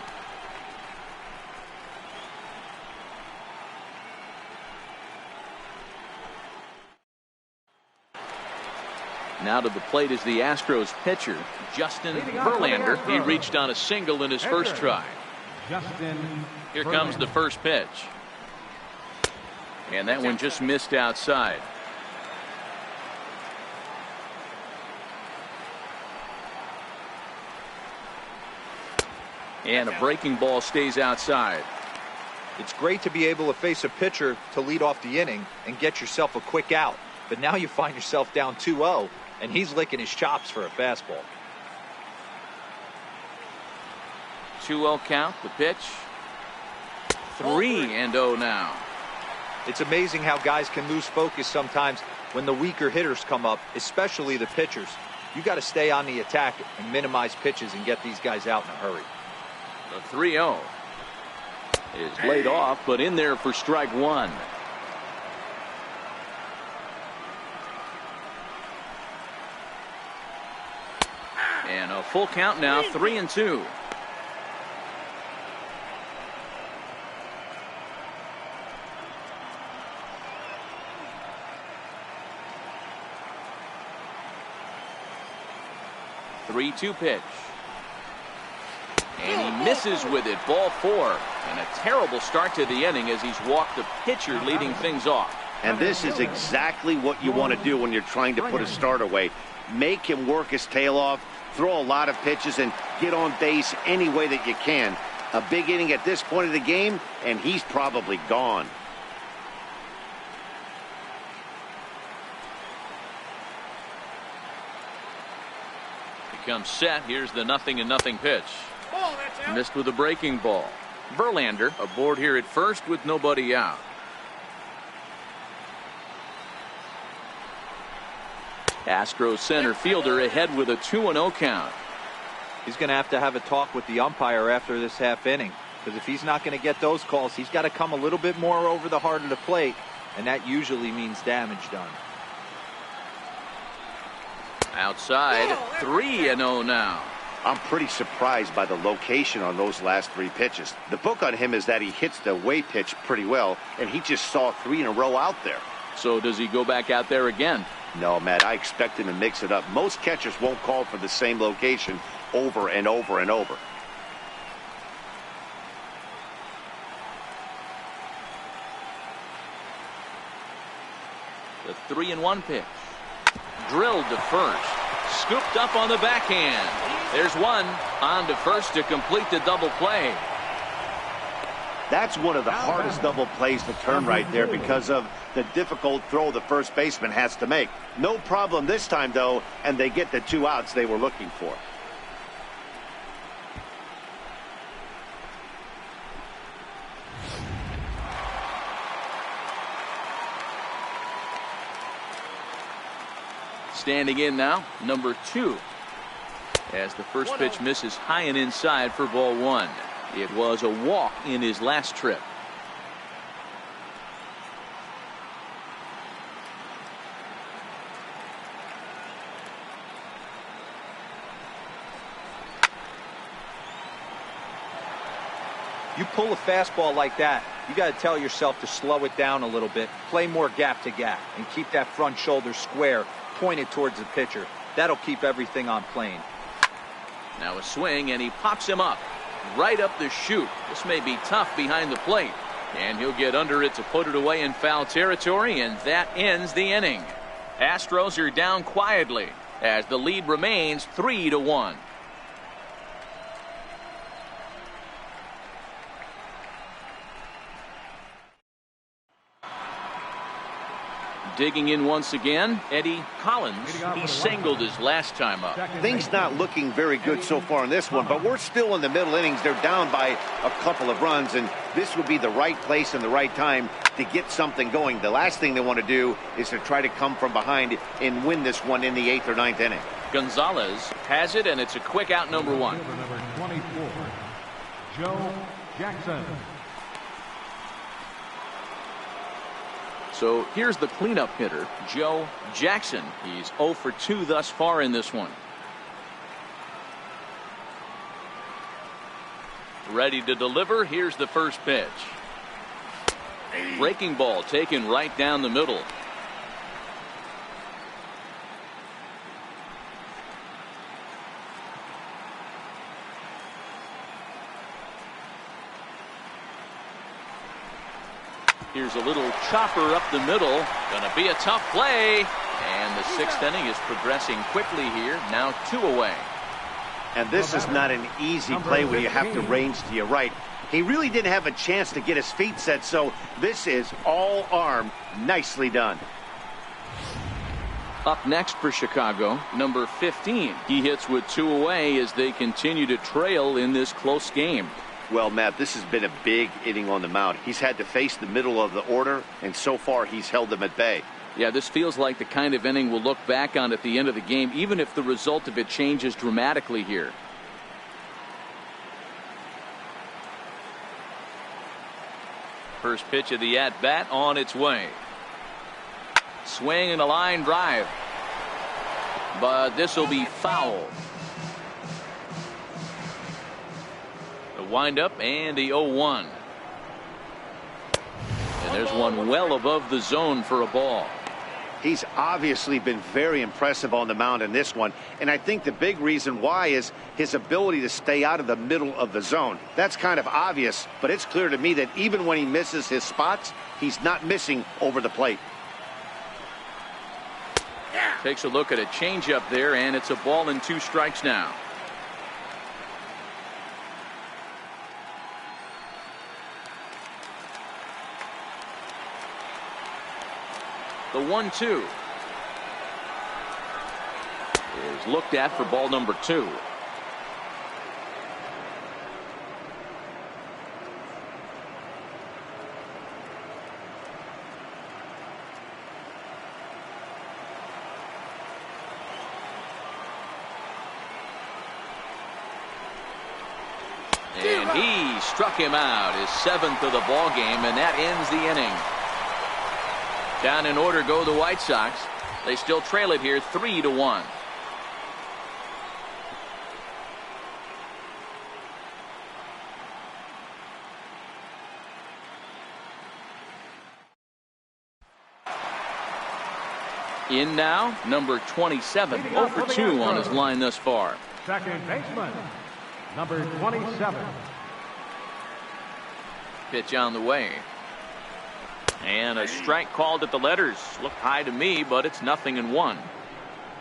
Now to the plate is the Astros pitcher, Justin Verlander. He reached on a single in his first try. Here comes the first pitch. And that one just missed outside. And a breaking ball stays outside. It's great to be able to face a pitcher to lead off the inning and get yourself a quick out. But now you find yourself down 2-0, and he's licking his chops for a fastball. 2-0 count, the pitch. 3-0 now. It's amazing how guys can lose focus sometimes when the weaker hitters come up, especially the pitchers. You got to stay on the attack and minimize pitches and get these guys out in a hurry. The 3-0 is laid off, but in there for strike 1. And a full count now, 3-2. Three-two pitch. And he misses with it. Ball 4. And a terrible start to the inning as he's walked the pitcher leading things off. And this is exactly what you want to do when you're trying to put a start away. Make him work his tail off, throw a lot of pitches, and get on base any way that you can. A big inning at this point of the game, and he's probably gone. comes set. Here's the 0-0 pitch. Missed with a breaking ball. Verlander aboard here at first with nobody out. Astros center fielder ahead with a 2-0 count. He's going to have a talk with the umpire after this half inning, because if he's not going to get those calls, he's got to come a little bit more over the heart of the plate, and that usually means damage done. Outside, 3-0 now. I'm pretty surprised by the location on those last 3 pitches. The book on him is that he hits the away pitch pretty well, and he just saw 3 in a row out there. So does he go back out there again? No, Matt, I expect him to mix it up. Most catchers won't call for the same location over and over and over. The 3-1 pitch. Drilled to first. Scooped up on the backhand. There's one. On to first to complete the double play. That's one of the hardest double plays to turn right there because of the difficult throw the first baseman has to make. No problem this time, though, and they get the 2 outs they were looking for. Standing in now, number 2. As the first pitch misses high and inside for ball 1. It was a walk in his last trip. You pull a fastball like that, you got to tell yourself to slow it down a little bit, play more gap to gap, and keep that front shoulder square, pointed towards the pitcher. That'll keep everything on plane. Now a swing, and he pops him up. Right up the chute. This may be tough behind the plate. And he'll get under it to put it away in foul territory, and that ends the inning. Astros are down quietly as the lead remains 3-1. Digging in once again, Eddie Collins. He singled his last time up. Things not looking very good so far in this one, but we're still in the middle innings. They're down by a couple of runs, and this would be the right place and the right time to get something going. The last thing they want to do is to try to come from behind and win this one in the 8th or 9th inning. Gonzalez has it, and it's a quick out, number 1. Number 24, Joe Jackson. So here's the cleanup hitter, Joe Jackson. He's 0 for 2 thus far in this one. Ready to deliver. Here's the first pitch. Breaking ball taken right down the middle. Here's a little chopper up the middle. Gonna be a tough play. And the 6th inning is progressing quickly here. Now 2 away. And this is not an easy play when you have to range to your right. He really didn't have a chance to get his feet set, so this is all arm. Nicely done. Up next for Chicago, number 15. He hits with 2 away as they continue to trail in this close game. Well, Matt, this has been a big inning on the mound. He's had to face the middle of the order, and so far he's held them at bay. Yeah, this feels like the kind of inning we'll look back on at the end of the game, even if the result of it changes dramatically here. First pitch of the at-bat on its way. Swing and a line drive. But this will be foul. The windup and the 0-1. And there's one well above the zone for a ball. He's obviously been very impressive on the mound in this one, and I think the big reason why is his ability to stay out of the middle of the zone. That's kind of obvious, but it's clear to me that even when he misses his spots, he's not missing over the plate. Takes a look at a changeup there, and it's a ball and 2 strikes now. The 1-2 is is looked at for ball number 2. And he struck him out, his 7th of the ball game, and that ends the inning. Down in order go the White Sox. They still trail it here 3-1. In now, number 27, 0 for 2 on his line thus far. Second baseman, number 27. Pitch on the way. And a strike called at the letters. Looked high to me, but it's 0-1.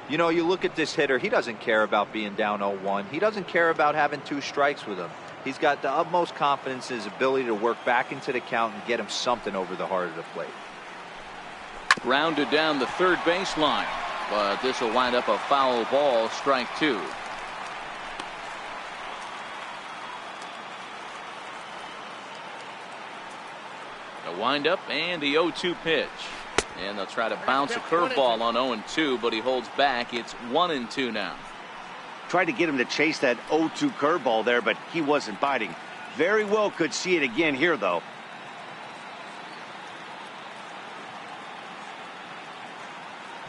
You know, you look at this hitter, he doesn't care about being down 0-1. He doesn't care about having 2 strikes with him. He's got the utmost confidence in his ability to work back into the count and get him something over the heart of the plate. Grounded down the third baseline, but this will wind up a foul ball, strike 2. The windup and the 0-2 pitch. And they'll try to bounce a curveball on 0-2, but he holds back. It's 1-2 now. Tried to get him to chase that 0-2 curveball there, but he wasn't biting. Very well could see it again here, though.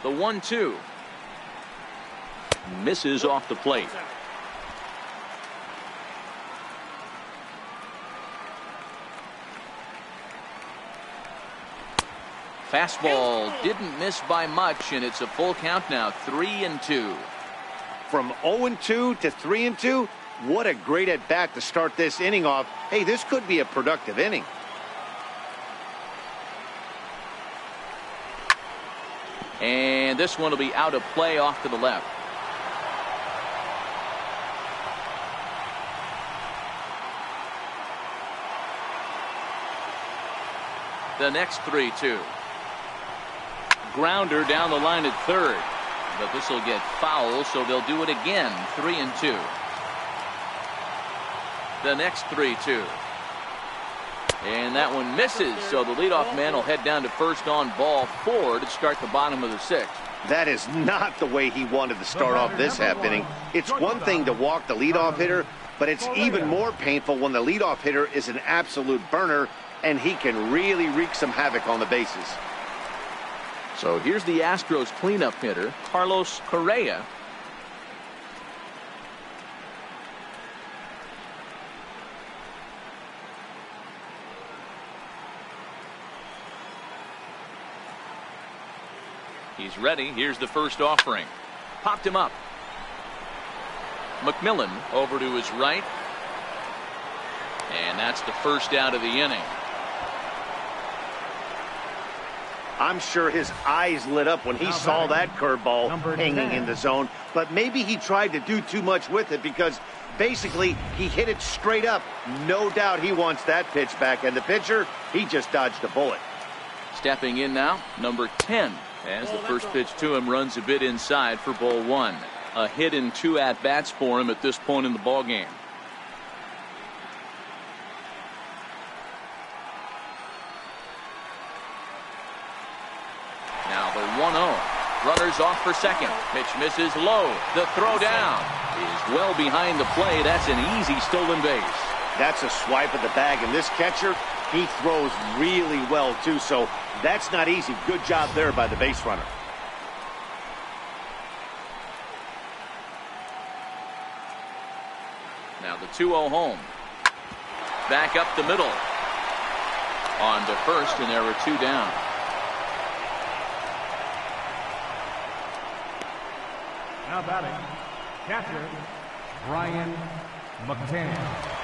The 1-2 misses off the plate. Fastball didn't miss by much, and it's a full count now, 3-2. From 0-2 to 3-2, what a great at bat to start this inning off. Hey, this could be a productive inning. And this one will be out of play off to the left. The next 3-2. Grounder down the line at third. But this will get foul, so they'll do it again. 3-2. The next 3-2. And that one misses, so the leadoff man will head down to first on ball 4 to start the bottom of the 6th. That is not the way he wanted to start off this half inning. It's one thing to walk the leadoff hitter, but it's even more painful when the leadoff hitter is an absolute burner, and he can really wreak some havoc on the bases. So here's the Astros cleanup hitter, Carlos Correa. He's ready. Here's the first offering. Popped him up. McMillan over to his right. And that's the first out of the inning. I'm sure his eyes lit up when he saw that curveball hanging in the zone. But maybe he tried to do too much with it because basically he hit it straight up. No doubt he wants that pitch back. And the pitcher, he just dodged a bullet. Stepping in now, number 10. As the first pitch to him runs a bit inside for ball 1. A hit and 2 at-bats for him at this point in the ball game. Now the 1-0. Runners off for second. Pitch misses low. The throw down is well behind the play. That's an easy stolen base. That's a swipe of the bag, and this catcher, he throws really well too, so that's not easy. Good job there by the base runner. Now the 2-0 home. Back up the middle. On to first, and there were 2 down. Now batting, catcher, Brian McCann.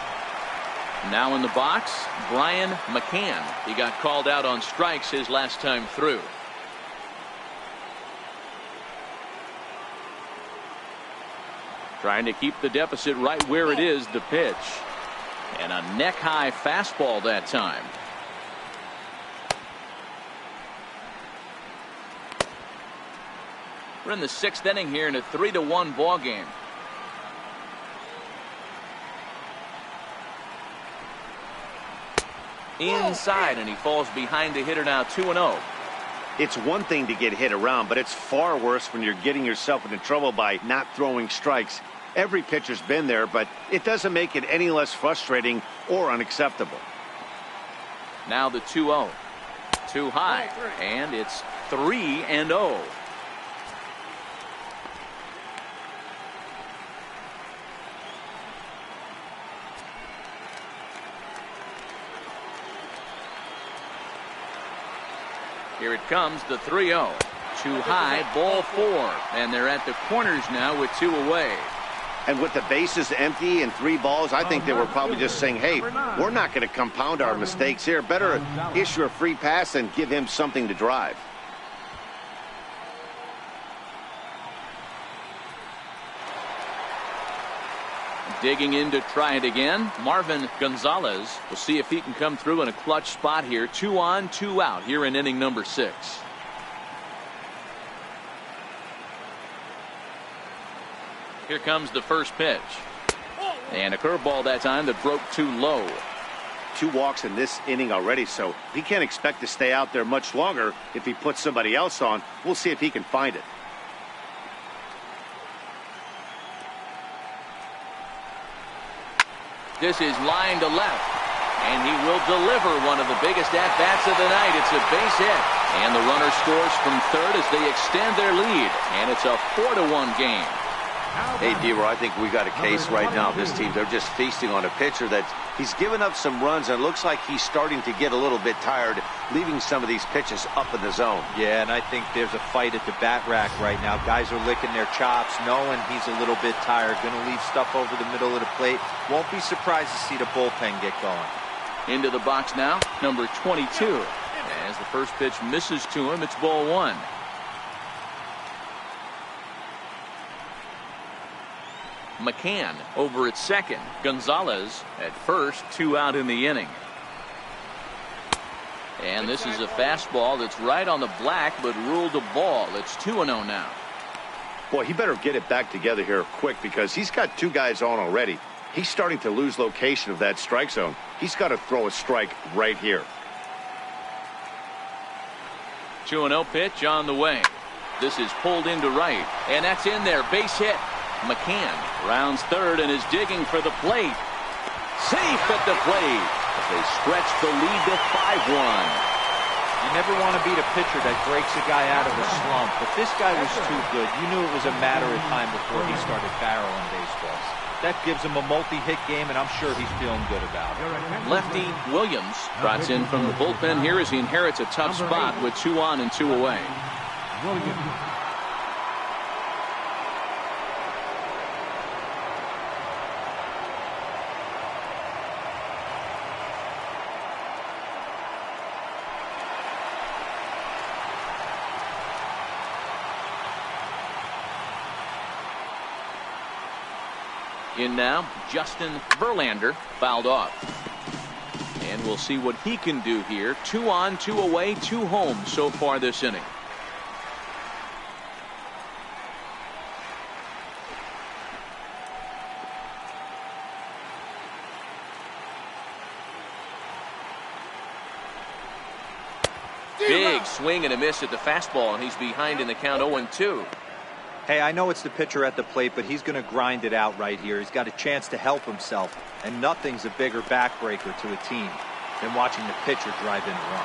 Now in the box, Brian McCann. He got called out on strikes his last time through. Trying to keep the deficit right where it is, the pitch. And a neck-high fastball that time. We're in the 6th inning here in a 3-1 ball game. Inside, and he falls behind the hitter now 2-0. It's one thing to get hit around, but it's far worse when you're getting yourself into trouble by not throwing strikes. Every pitcher's been there, but it doesn't make it any less frustrating or unacceptable. Now the 2-0. Too high, and it's 3-0. Here it comes, the 3-0. Too high, ball 4. And they're at the corners now with 2 away. And with the bases empty and 3 balls, I think they were probably just saying, hey, we're not going to compound our mistakes here. Better issue a free pass and give him something to drive. Digging in to try it again, Marvin Gonzalez. We'll see if he can come through in a clutch spot here. 2 on, 2 out here in inning number 6. Here comes the first pitch. And a curveball that time that broke too low. 2 walks in this inning already, so he can't expect to stay out there much longer. If he puts somebody else on, we'll see if he can find it. This is line to left, and he will deliver one of the biggest at-bats of the night. It's a base hit, and the runner scores from third as they extend their lead, and it's a 4-1 game. Hey, D-Roy, I think we got a case right now. This team, they're just feasting on a pitcher that he's given up some runs, and it looks like he's starting to get a little bit tired, leaving some of these pitches up in the zone. Yeah, and I think there's a fight at the bat rack right now. Guys are licking their chops, knowing he's a little bit tired, going to leave stuff over the middle of the plate. Won't be surprised to see the bullpen get going. Into the box now, number 22. As the first pitch misses to him, it's ball 1. McCann over at second. Gonzalez at first, 2 out in the inning. And this is a fastball that's right on the black, but ruled a ball. It's 2-0 now. Boy, he better get it back together here quick because he's got 2 guys on already. He's starting to lose location of that strike zone. He's got to throw a strike right here. 2-0 pitch on the way. This is pulled into right, and that's in there. Base hit. McCann rounds third and is digging for the plate. Safe at the plate as they stretch the lead to 5-1. You never want to beat a pitcher that breaks a guy out of a slump, but this guy was too good. You knew it was a matter of time before he started barreling baseballs. That gives him a multi-hit game, and I'm sure he's feeling good about it. Lefty Williams trots in from the bullpen here as he inherits a tough spot with 2 on and 2 away. In now, Justin Verlander, fouled off. And we'll see what he can do here. 2 on, 2 away, 2 home so far this inning. Big swing and a miss at the fastball, and he's behind in the count 0-2. Hey, I know it's the pitcher at the plate, but he's going to grind it out right here. He's got a chance to help himself, and nothing's a bigger backbreaker to a team than watching the pitcher drive in a run.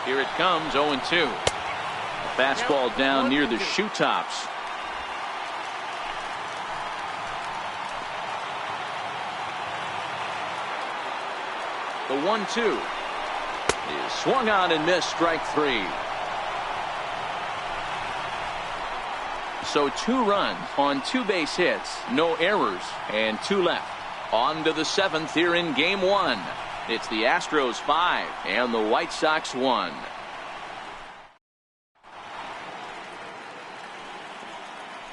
Here it comes, 0-2. A fastball down near the shoe tops. The 1-2 is swung on and missed, strike 3. So 2 runs on 2 base hits, no errors, and 2 left. On to the 7th here in game 1. It's the Astros 5 and the White Sox 1.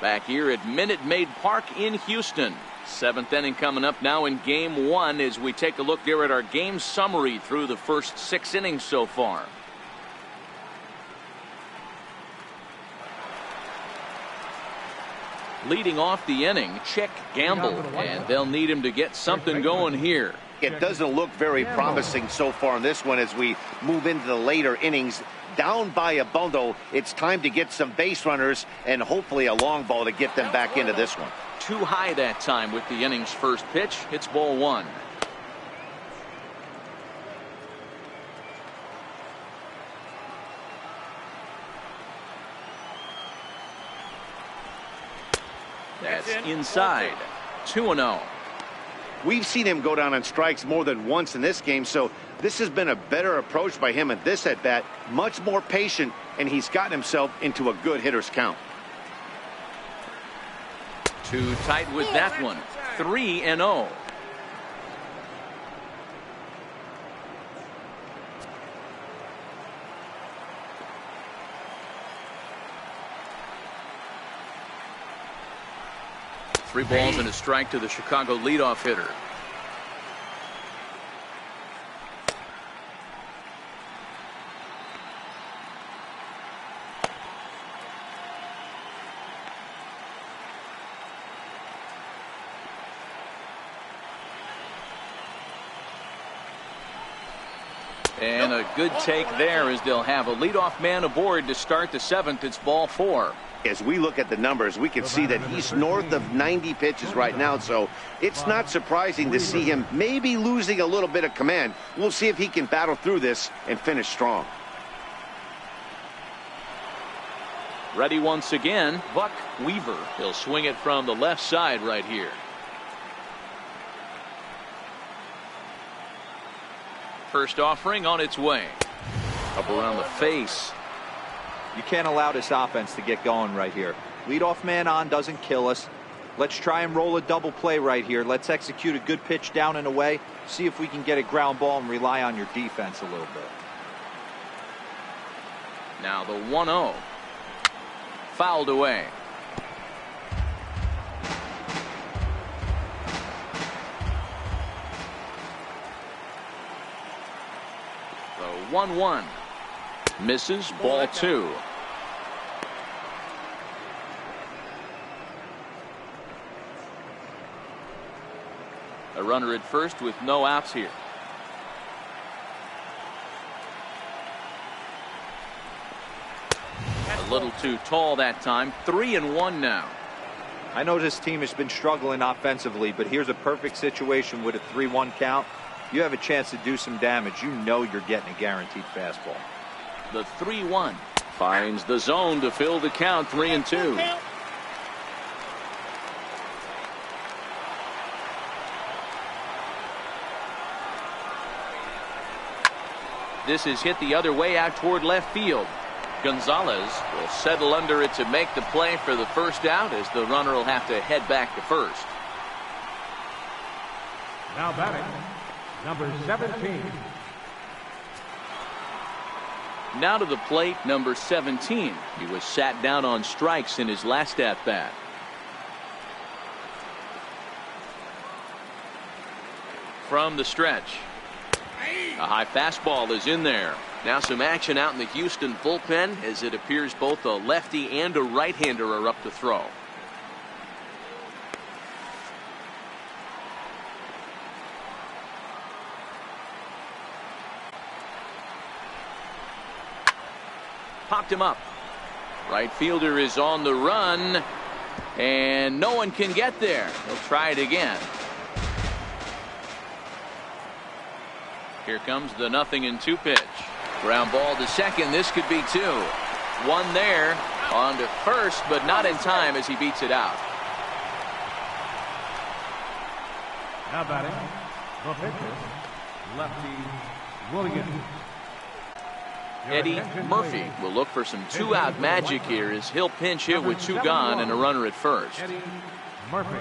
Back here at Minute Maid Park in Houston. 7th inning coming up now in game 1 as we take a look there at our game summary through the first 6 innings so far. Leading off the inning, Chick Gamble, and they'll need him to get something going here. It doesn't look very promising so far in this one as we move into the later innings. Down by a bundle, it's time to get some base runners and hopefully a long ball to get them back into this one. Too high that time with the inning's first pitch. It's ball one. That's inside. 2-0. We've seen him go down on strikes more than once in this game, so this has been a better approach by him at this at-bat. Much more patient, and he's gotten himself into a good hitter's count. Too tight with that one. 3-0. Three balls and a strike to the Chicago leadoff hitter. And a good take there as they'll have a leadoff man aboard to start the seventh. It's ball four. As we look at the numbers, we can see that he's north of 90 pitches right now, so it's not surprising to see him maybe losing a little bit of command. We'll see if he can battle through this and finish strong. Ready once again, Buck Weaver. He'll swing it from the left side right here. First offering on its way. Up around the face. You can't allow this offense to get going right here. Leadoff man on doesn't kill us. Let's try and roll a double play right here. Let's execute a good pitch down and away. See if we can get a ground ball and rely on your defense a little bit. Now the 1-0. Fouled away. The 1-1. Misses, ball two. A runner at first with no outs here. A little too tall that time. 3-1 now. I know this team has been struggling offensively, but here's a perfect situation with a 3-1 count. You have a chance to do some damage. You know you're getting a guaranteed fastball. The 3-1 finds the zone to fill the count. 3-2. This is hit the other way out toward left field. Gonzalez will settle under it to make the play for the first out as the runner will have to head back to first. Now batting, number 17. Now to the plate, number 17. He was sat down on strikes in his last at bat. From the stretch. A high fastball is in there. Now some action out in the Houston bullpen as it appears both a lefty and a right-hander are up to throw. Popped him up. Right fielder is on the run, and no one can get there. He'll try it again. Here comes the 0-2 pitch. Ground ball to second. This could be two. One there on to first, but not in time as he beats it out. Now batting, the pitcher, lefty Williams. Eddie Murphy will look for some two-out magic here as he'll pinch hit with two gone and a runner at first. Eddie Murphy.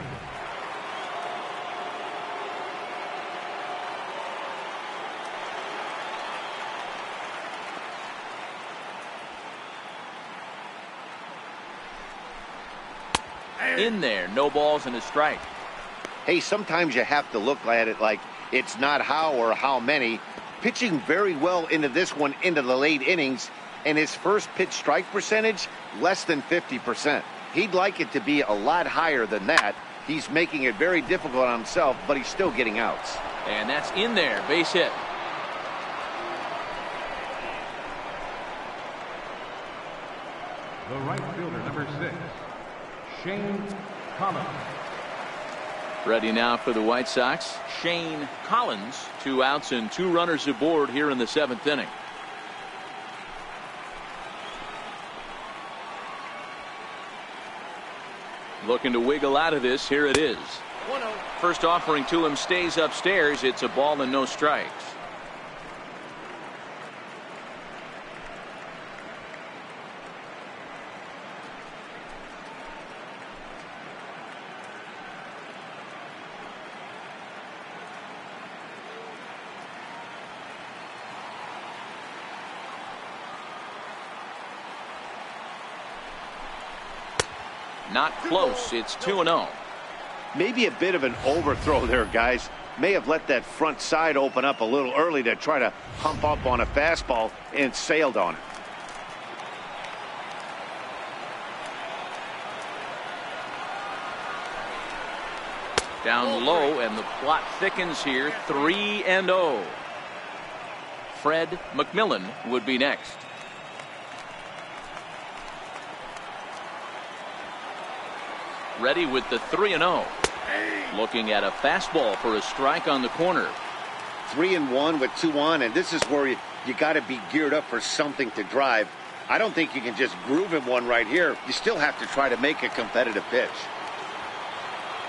In there, no balls and a strike. Hey, sometimes you have to look at it like it's not how or how many. Pitching very well into this one into the late innings, and his first pitch strike percentage less than 50%. He'd like it to be a lot higher than that. He's making it very difficult on himself, but he's still getting outs. And that's in there. Base hit. The right fielder, number 6, Shane Collins. Ready now for the White Sox, Shane Collins. 2 outs and 2 runners aboard here in the 7th inning. Looking to wiggle out of this. Here it is. 1-0. First offering to him stays upstairs. It's a ball and no strikes. Not close. It's 2-0. Maybe a bit of an overthrow there, guys. May have let that front side open up a little early to try to hump up on a fastball and sailed on it. Down low, and the plot thickens here. 3-0. Fred McMillan would be next. Ready with the 3-0. Looking at a fastball for a strike on the corner. 3-1 with 2 on, and this is where you got to be geared up for something to drive. I don't think you can just groove him one right here. You still have to try to make a competitive pitch.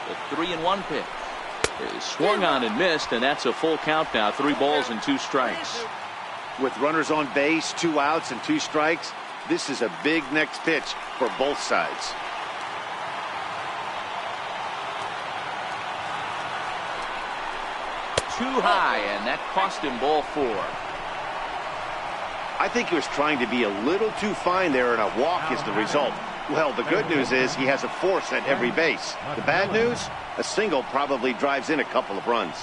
The 3-1 pitch is swung on and missed, and that's a full count now. 3 balls and 2 strikes. With runners on base, 2 outs and 2 strikes, this is a big next pitch for both sides. Too high, and that cost him ball 4. I think he was trying to be a little too fine there, and a walk is the result. Well, the good news is he has a force at every base. The bad news, a single probably drives in a couple of runs.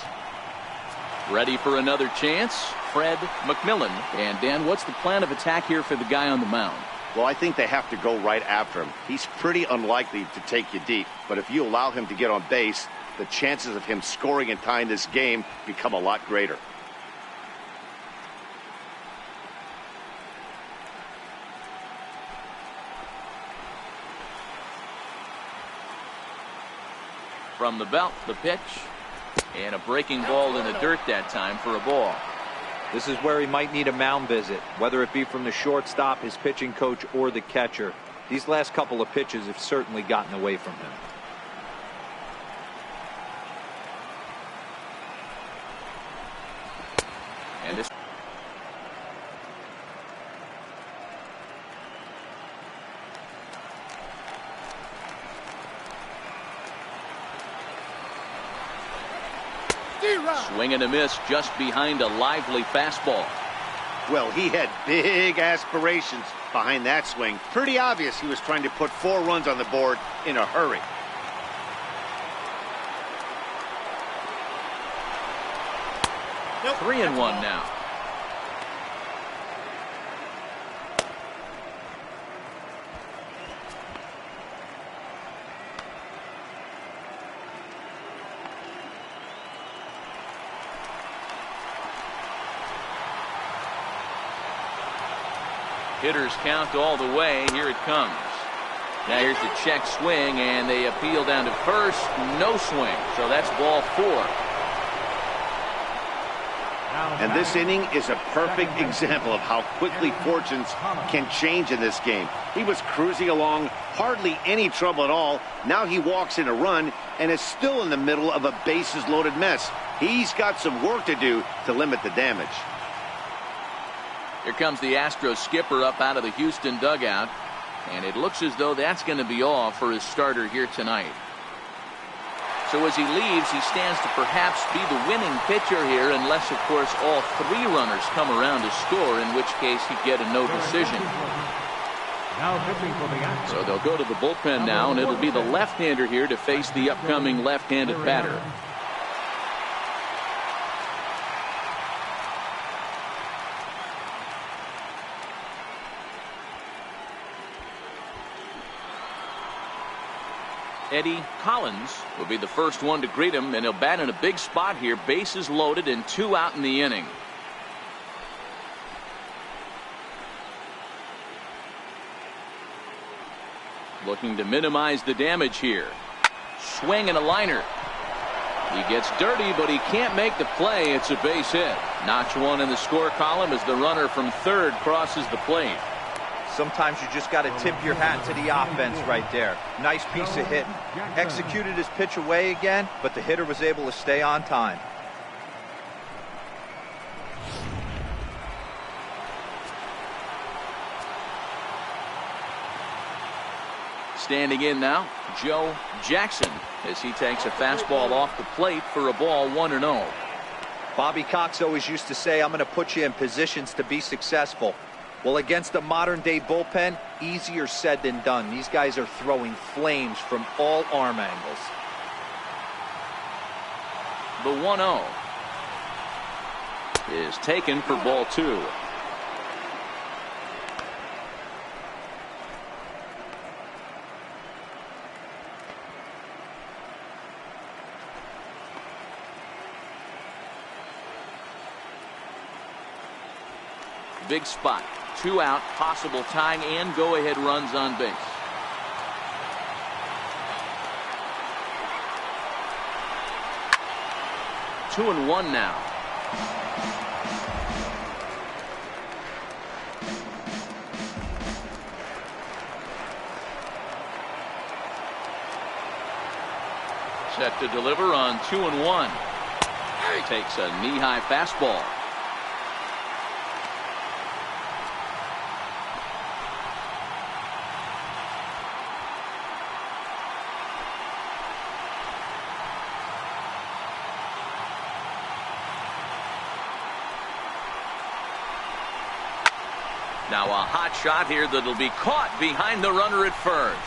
Ready for another chance, Fred McMillan. And Dan, what's the plan of attack here for the guy on the mound? Well, I think they have to go right after him. He's pretty unlikely to take you deep, but if you allow him to get on base, the chances of him scoring and tying this game become a lot greater. From the belt, the pitch, and a breaking ball in the dirt that time for a ball. This is where he might need a mound visit, whether it be from the shortstop, his pitching coach, or the catcher. These last couple of pitches have certainly gotten away from him. And this swing and a miss just behind a lively fastball. Well, he had big aspirations behind that swing. Pretty obvious he was trying to put 4 runs on the board in a hurry. Nope. 3-1 now. Hitters count all the way. Here it comes. Now here's the check swing, and they appeal down to first. No swing. So that's ball 4. And this inning is a perfect example of how quickly fortunes can change in this game. He was cruising along, hardly any trouble at all. Now he walks in a run and is still in the middle of a bases-loaded mess. He's got some work to do to limit the damage. Here comes the Astros skipper up out of the Houston dugout, and it looks as though that's going to be all for his starter here tonight. So as he leaves, he stands to perhaps be the winning pitcher here, unless, of course, all 3 runners come around to score, in which case he'd get a no decision. Now pitching for the Astros. So they'll go to the bullpen now, and it'll be the left-hander here to face the upcoming left-handed batter. Eddie Collins will be the first one to greet him, and he'll bat in a big spot here. Bases loaded and 2 out in the inning. Looking to minimize the damage here. Swing and a liner. He gets dirty, but he can't make the play. It's a base hit. Notch one in the score column as the runner from third crosses the plate. Sometimes you just got to tip your hat to the offense right there. Nice piece of hitting. Executed his pitch away again, but the hitter was able to stay on time. Standing in now, Joe Jackson, as he takes a fastball off the plate for a ball 1-0. Bobby Cox always used to say, I'm going to put you in positions to be successful. Well, against a modern-day bullpen, easier said than done. These guys are throwing flames from all arm angles. The 1-0 is taken for ball 2. Big spot. 2 out, possible tying and go-ahead runs on base. Two and one now. Set to deliver on 2-1. Takes a knee-high fastball. Now a hot shot here that'll be caught behind the runner at first.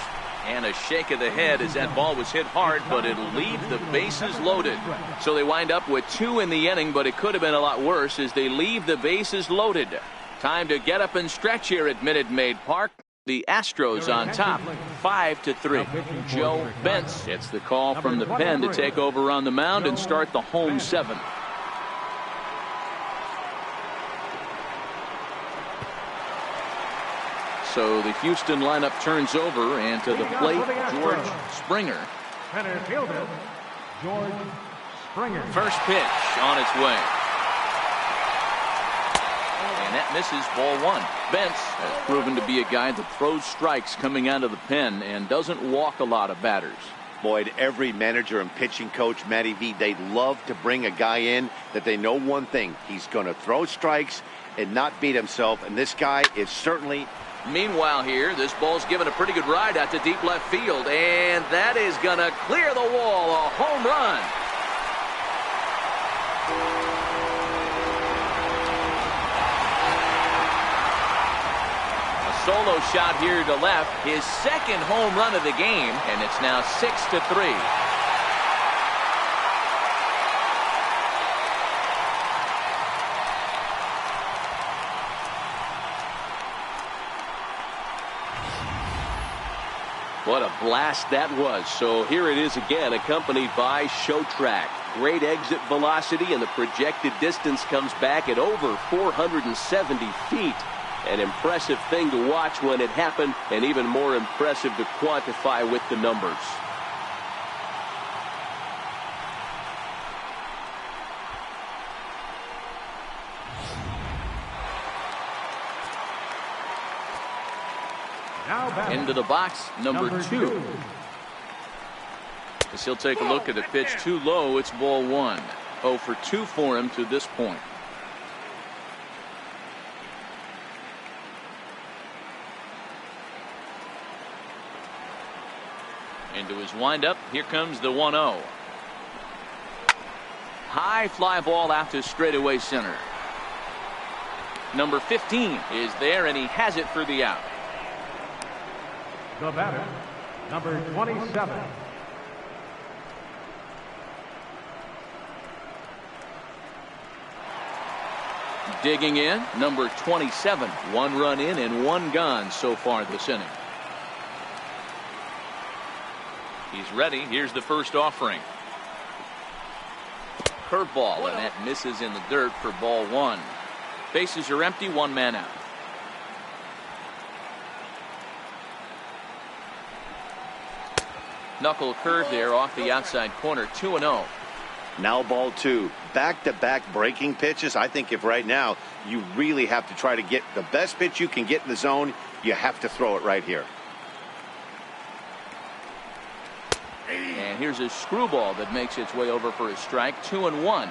And a shake of the head as that ball was hit hard, but it'll leave the bases loaded. So they wind up with 2 in the inning, but it could have been a lot worse as they leave the bases loaded. Time to get up and stretch here at Minute Maid Park. The Astros on top, 5-3. Joe Bentz gets the call from the pen to take over on the mound and start the home 7th. So the Houston lineup turns over, and to the plate, George Springer. Center fielder, George Springer. First pitch on its way. And that misses, ball 1. Bentz has proven to be a guy that throws strikes coming out of the pen and doesn't walk a lot of batters. Boyd, every manager and pitching coach, Matty V, they'd love to bring a guy in that they know one thing. He's going to throw strikes and not beat himself, and this guy is certainly... Meanwhile here, this ball's given a pretty good ride out to deep left field, and that is going to clear the wall. A home run. A solo shot here to left, his second home run of the game, and it's now 6-3. What a blast that was. So here it is again, accompanied by Show Track. Great exit velocity, and the projected distance comes back at over 470 feet. An impressive thing to watch when it happened, and even more impressive to quantify with the numbers. Into the box, number 2. As he'll take a look at a pitch too low, it's ball 1. 0 for 2 for him to this point. Into his windup, here comes the 1-0. High fly ball out to straightaway center. Number 15 is there, and he has it for the out. The batter, number 27. Digging in, number 27. 1 run in and 1 gone so far this inning. He's ready. Here's the first offering. Curveball, and that misses in the dirt for ball one. Bases are empty, one man out. Knuckle curve there off the outside corner, 2-0. Now ball two. Back-to-back breaking pitches. I think if right now you really have to try to get the best pitch you can get in the zone, you have to throw it right here. And here's a screwball that makes its way over for a strike, 2-1.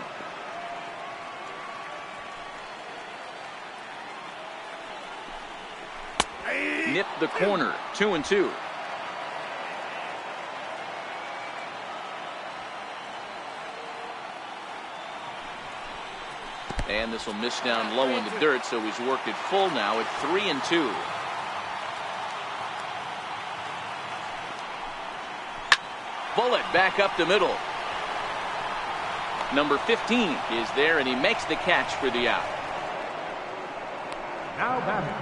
Nip the corner, 2-2. And this will miss down low in the dirt, so he's worked it full now at 3-2. Bullet back up the middle. Number 15 is there, and he makes the catch for the out. Now batting,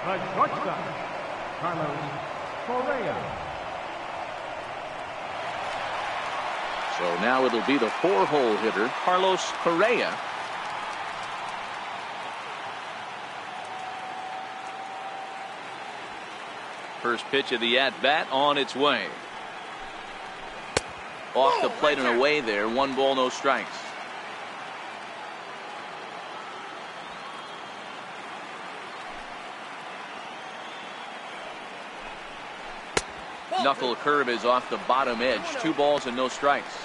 the shortstop, Carlos Correa. So now it'll be the four-hole hitter, Carlos Correa. First pitch of the at-bat on its way. Off the plate and away there. 1 ball, no strikes. Knuckle curve is off the bottom edge. 2 balls and no strikes.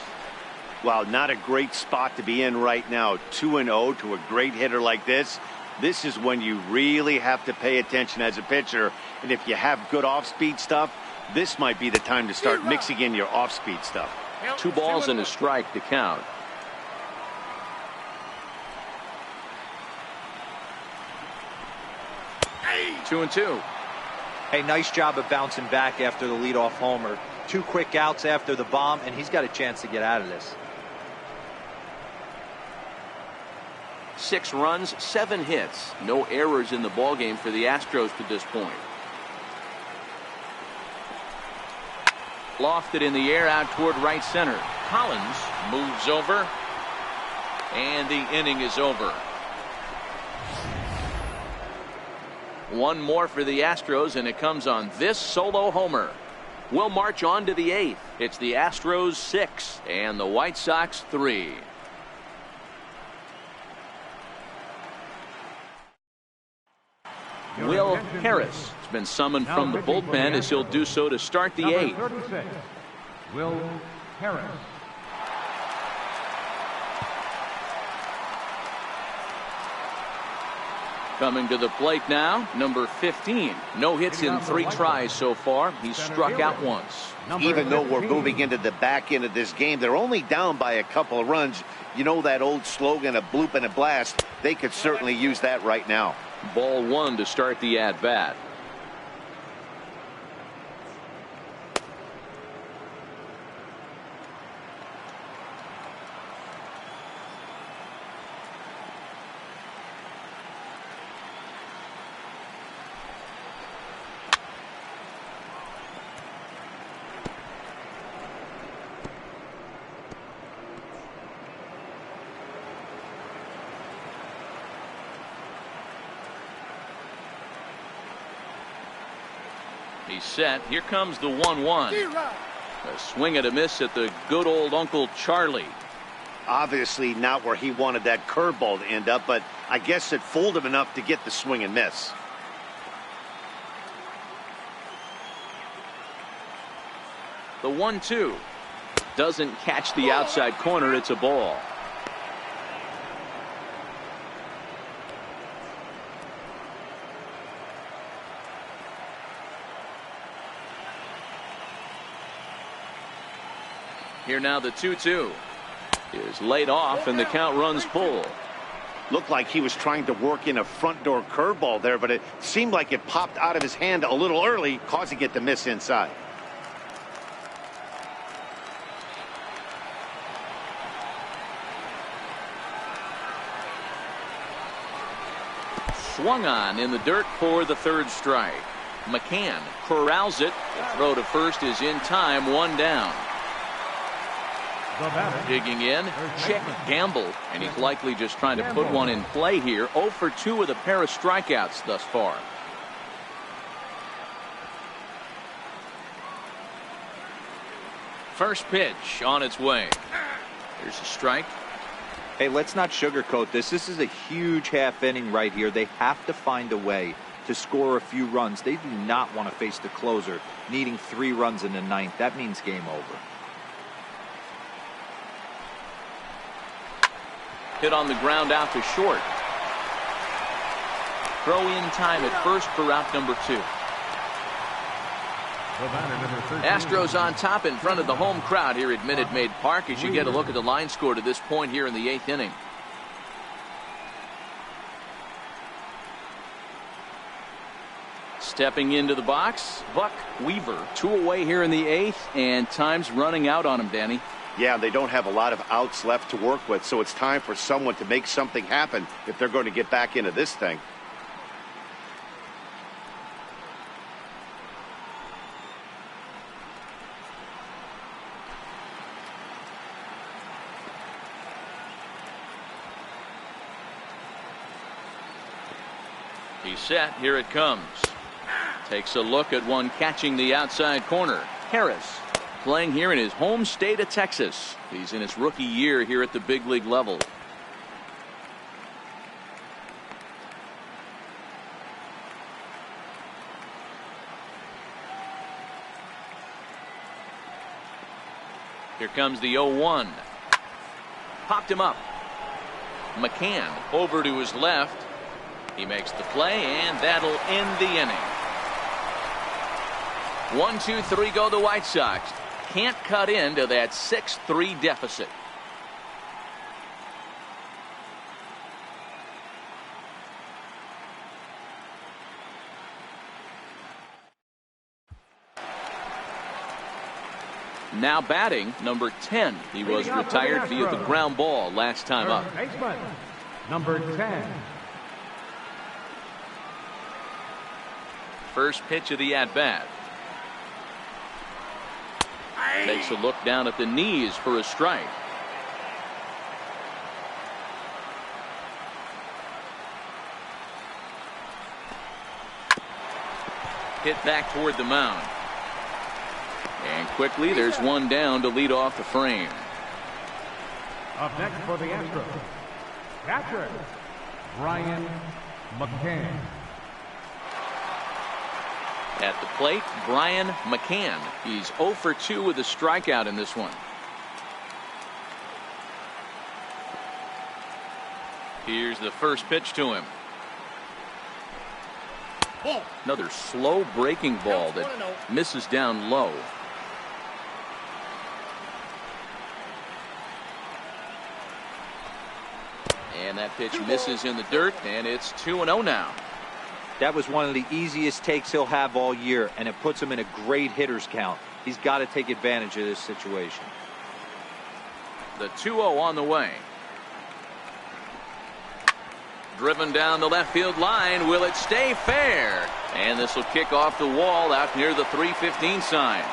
Wow, not a great spot to be in right now. 2-0 to a great hitter like this. This is when you really have to pay attention as a pitcher. And if you have good off-speed stuff, this might be the time to start mixing in your off-speed stuff. 2 balls and a strike to count. Two and two. Hey, nice job of bouncing back after the leadoff homer. 2 quick outs after the bomb, and he's got a chance to get out of this. 6 runs, 7 hits. No errors in the ballgame for the Astros to this point. Lofted in the air out toward right center. Collins moves over, and the inning is over. 1 more for the Astros, and it comes on this solo homer. We'll march on to the 8th. It's the Astros 6 and the White Sox 3. Will Harris has been summoned from the bullpen as he'll do so to start the 8th. 36, Will Harris. Coming to the plate now, number 15. No hits in 3 tries so far. He's struck out once. Even though we're moving into the back end of this game, they're only down by a couple of runs. You know that old slogan, a bloop and a blast. They could certainly use that right now. Ball 1 to start the at-bat. He's set. Here comes the 1-1. A swing and a miss at the good old Uncle Charlie. Obviously not where he wanted that curveball to end up, but I guess it fooled him enough to get the swing and miss. The 1-2 doesn't catch the outside corner. It's a ball. Here now the 2-2 is laid off and the count runs full. Looked like he was trying to work in a front door curveball there, but it seemed like it popped out of his hand a little early, causing it to miss inside. Swung on in the dirt for the 3rd strike. McCann corrals it. The throw to first is in time, 1 down. Digging in, Chick Gamble, and he's likely just trying to put one in play here. 0 for 2 with a pair of strikeouts thus far. First pitch on its way. Here's a strike. Hey, let's not sugarcoat this. This is a huge half inning right here. They have to find a way to score a few runs. They do not want to face the closer needing 3 runs in the 9th. That means game over. Hit on the ground out to short. Throw in time at first for out number 2. Astros on top in front of the home crowd here at Minute Maid Park as you get a look at the line score to this point here in the 8th inning. Stepping into the box, Buck Weaver. 2 away here in the 8th, and time's running out on him, Danny. Yeah, they don't have a lot of outs left to work with, so it's time for someone to make something happen if they're going to get back into this thing. He's set. Here it comes. Takes a look at one catching the outside corner. Harris playing here in his home state of Texas. He's in his rookie year here at the big league level. Here comes the 0-1. Popped him up. McCann over to his left. He makes the play, and that'll end the inning. 1, 2, 3 go the White Sox. Can't cut into that 6-3 deficit. Now batting, number 10. He was retired via the ground ball last time up. Number 10. First pitch of the at-bat. Takes a look down at the knees for a strike. Hit back toward the mound. And quickly there's one down to lead off the frame. Up next for the Astros, catcher Brian McCann. At the plate, Brian McCann. He's 0 for 2 with a strikeout in this one. Here's the first pitch to him. Another slow breaking ball that misses down low. And that pitch misses in the dirt, and it's 2-0 now. That was one of the easiest takes he'll have all year, and it puts him in a great hitter's count. He's got to take advantage of this situation. The 2-0 on the way. Driven down the left field line. Will it stay fair? And this will kick off the wall out near the 315 sign.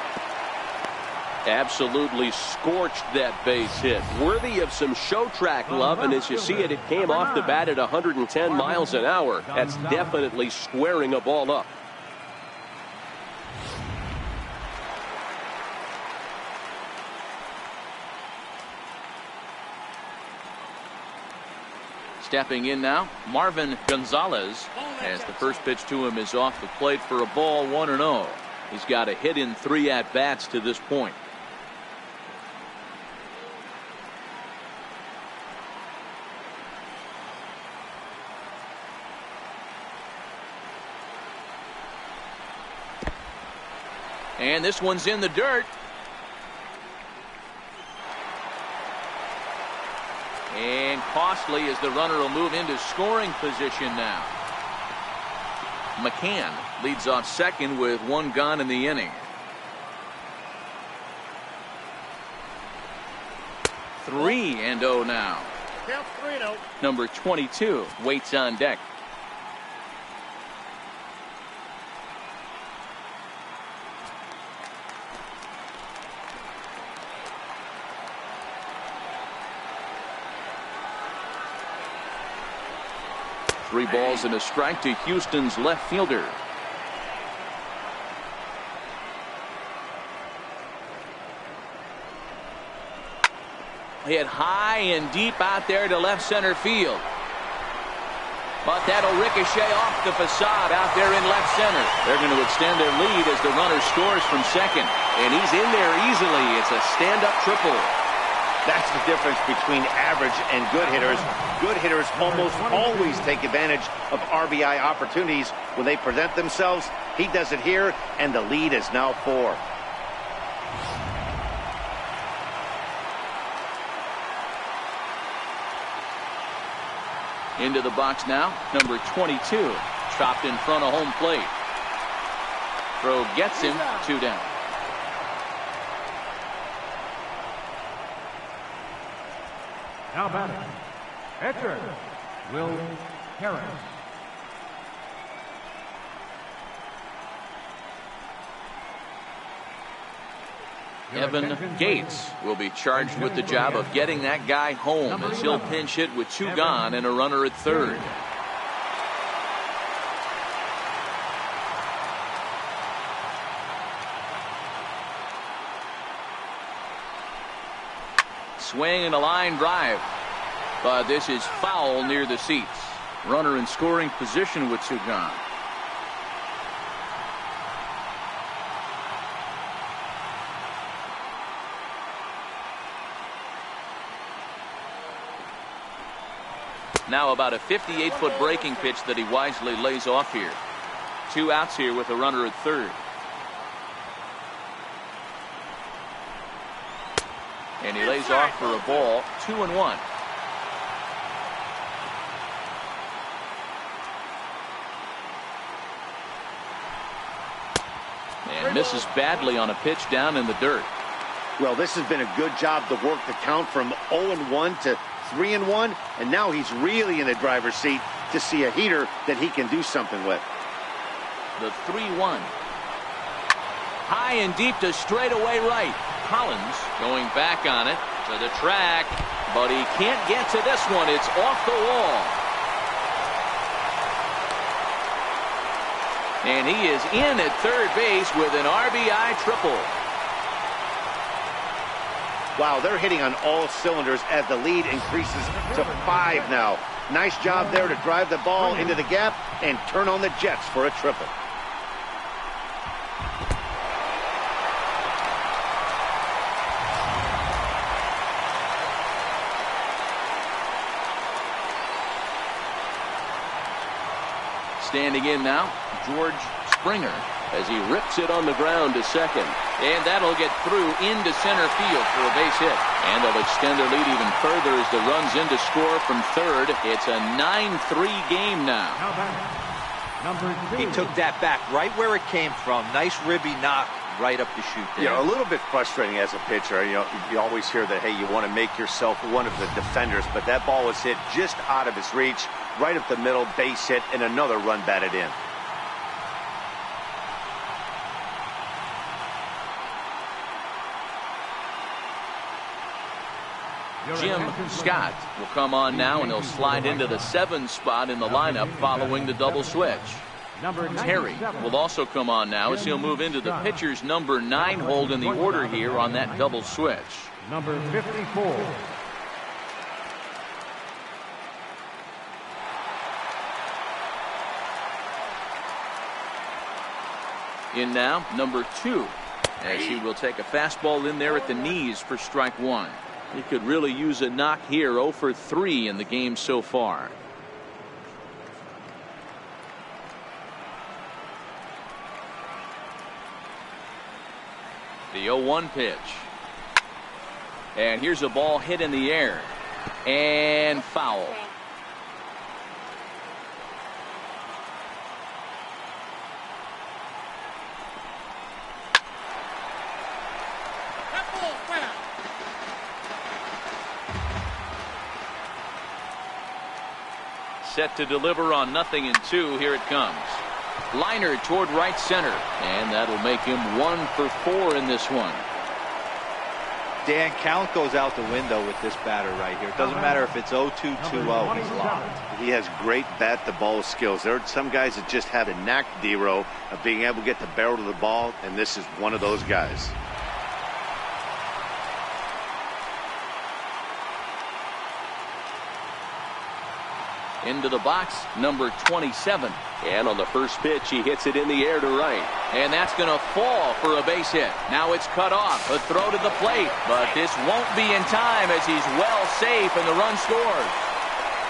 Absolutely scorched that base hit. Worthy of some show track love, and as you see it, it came off the bat at 110 miles an hour. That's definitely squaring a ball up. Stepping in now, Marvin Gonzalez, as the first pitch to him is off the plate for a ball, 1-0. He's got a hit in 3 at-bats to this point. And this one's in the dirt. And costly as the runner will move into scoring position now. McCann leads off second with 1 gone in the inning. 3-0 now. Count 3-0. Number 22 waits on deck. 3 balls and a strike to Houston's left fielder. Hit high and deep out there to left center field. But that'll ricochet off the facade out there in left center. They're going to extend their lead as the runner scores from second. And he's in there easily. It's a stand-up triple. That's the difference between average and good hitters. Good hitters almost always take advantage of RBI opportunities when they present themselves. He does it here, and the lead is now 4. Into the box now, number 22, chopped in front of home plate. Throw gets him, 2 down. Now batting, pitcher, Will Harris. Evan Gates will be charged with the job of getting that guy home as he'll pinch hit with 2 gone and a runner at third. Swing and a line drive, but this is foul near the seats. Runner in scoring position with 2 gone. Now about a 58-foot breaking pitch that he wisely lays off here. 2 outs here with a runner at third. And he lays off for a ball, 2-1. And misses badly on a pitch down in the dirt. Well, this has been a good job to work the count from 0-1 to 3-1, and now he's really in the driver's seat to see a heater that he can do something with. The 3-1. High and deep to straightaway right. Collins going back on it to the track, but he can't get to this one. It's off the wall. And he is in at third base with an RBI triple. Wow, they're hitting on all cylinders as the lead increases to 5 now. Nice job there to drive the ball into the gap and turn on the Jets for a triple. Standing in now, George Springer as he rips it on the ground to second. And that'll get through into center field for a base hit. And they'll extend their lead even further as the run's in to score from third. It's a 9-3 game now. He took that back right where it came from. Nice ribby knock right up the chute there. Yeah, a little bit frustrating as a pitcher. You know, you always hear that, hey, you want to make yourself one of the defenders, but that ball was hit just out of his reach, right up the middle, base hit, and another run batted in. Jim Scott will come on now, and he'll slide into the 7 spot in the lineup following the double switch. Terry will also come on now as he'll move into the pitcher's number 9 hold in the order here on that double switch. Number 54. In now, number 2, as he will take a fastball in there at the knees for strike 1. He could really use a knock here. 0 for 3 in the game so far. The 0-1 pitch. And here's a ball hit in the air. And foul. Set to deliver on 0-2. Here it comes. Liner toward right center, and that'll make him 1 for 4 in this one. Dan, count goes out the window with this batter right here. It doesn't matter if it's 0-2, 2-0. He's locked. He has great bat-to-ball skills. There are some guys that just have a knack, D-Row, of being able to get the barrel to the ball, and this is one of those guys. Into the box, number 27. And on the first pitch, he hits it in the air to right. And that's going to fall for a base hit. Now it's cut off. A throw to the plate. But this won't be in time as he's well safe and the run scores.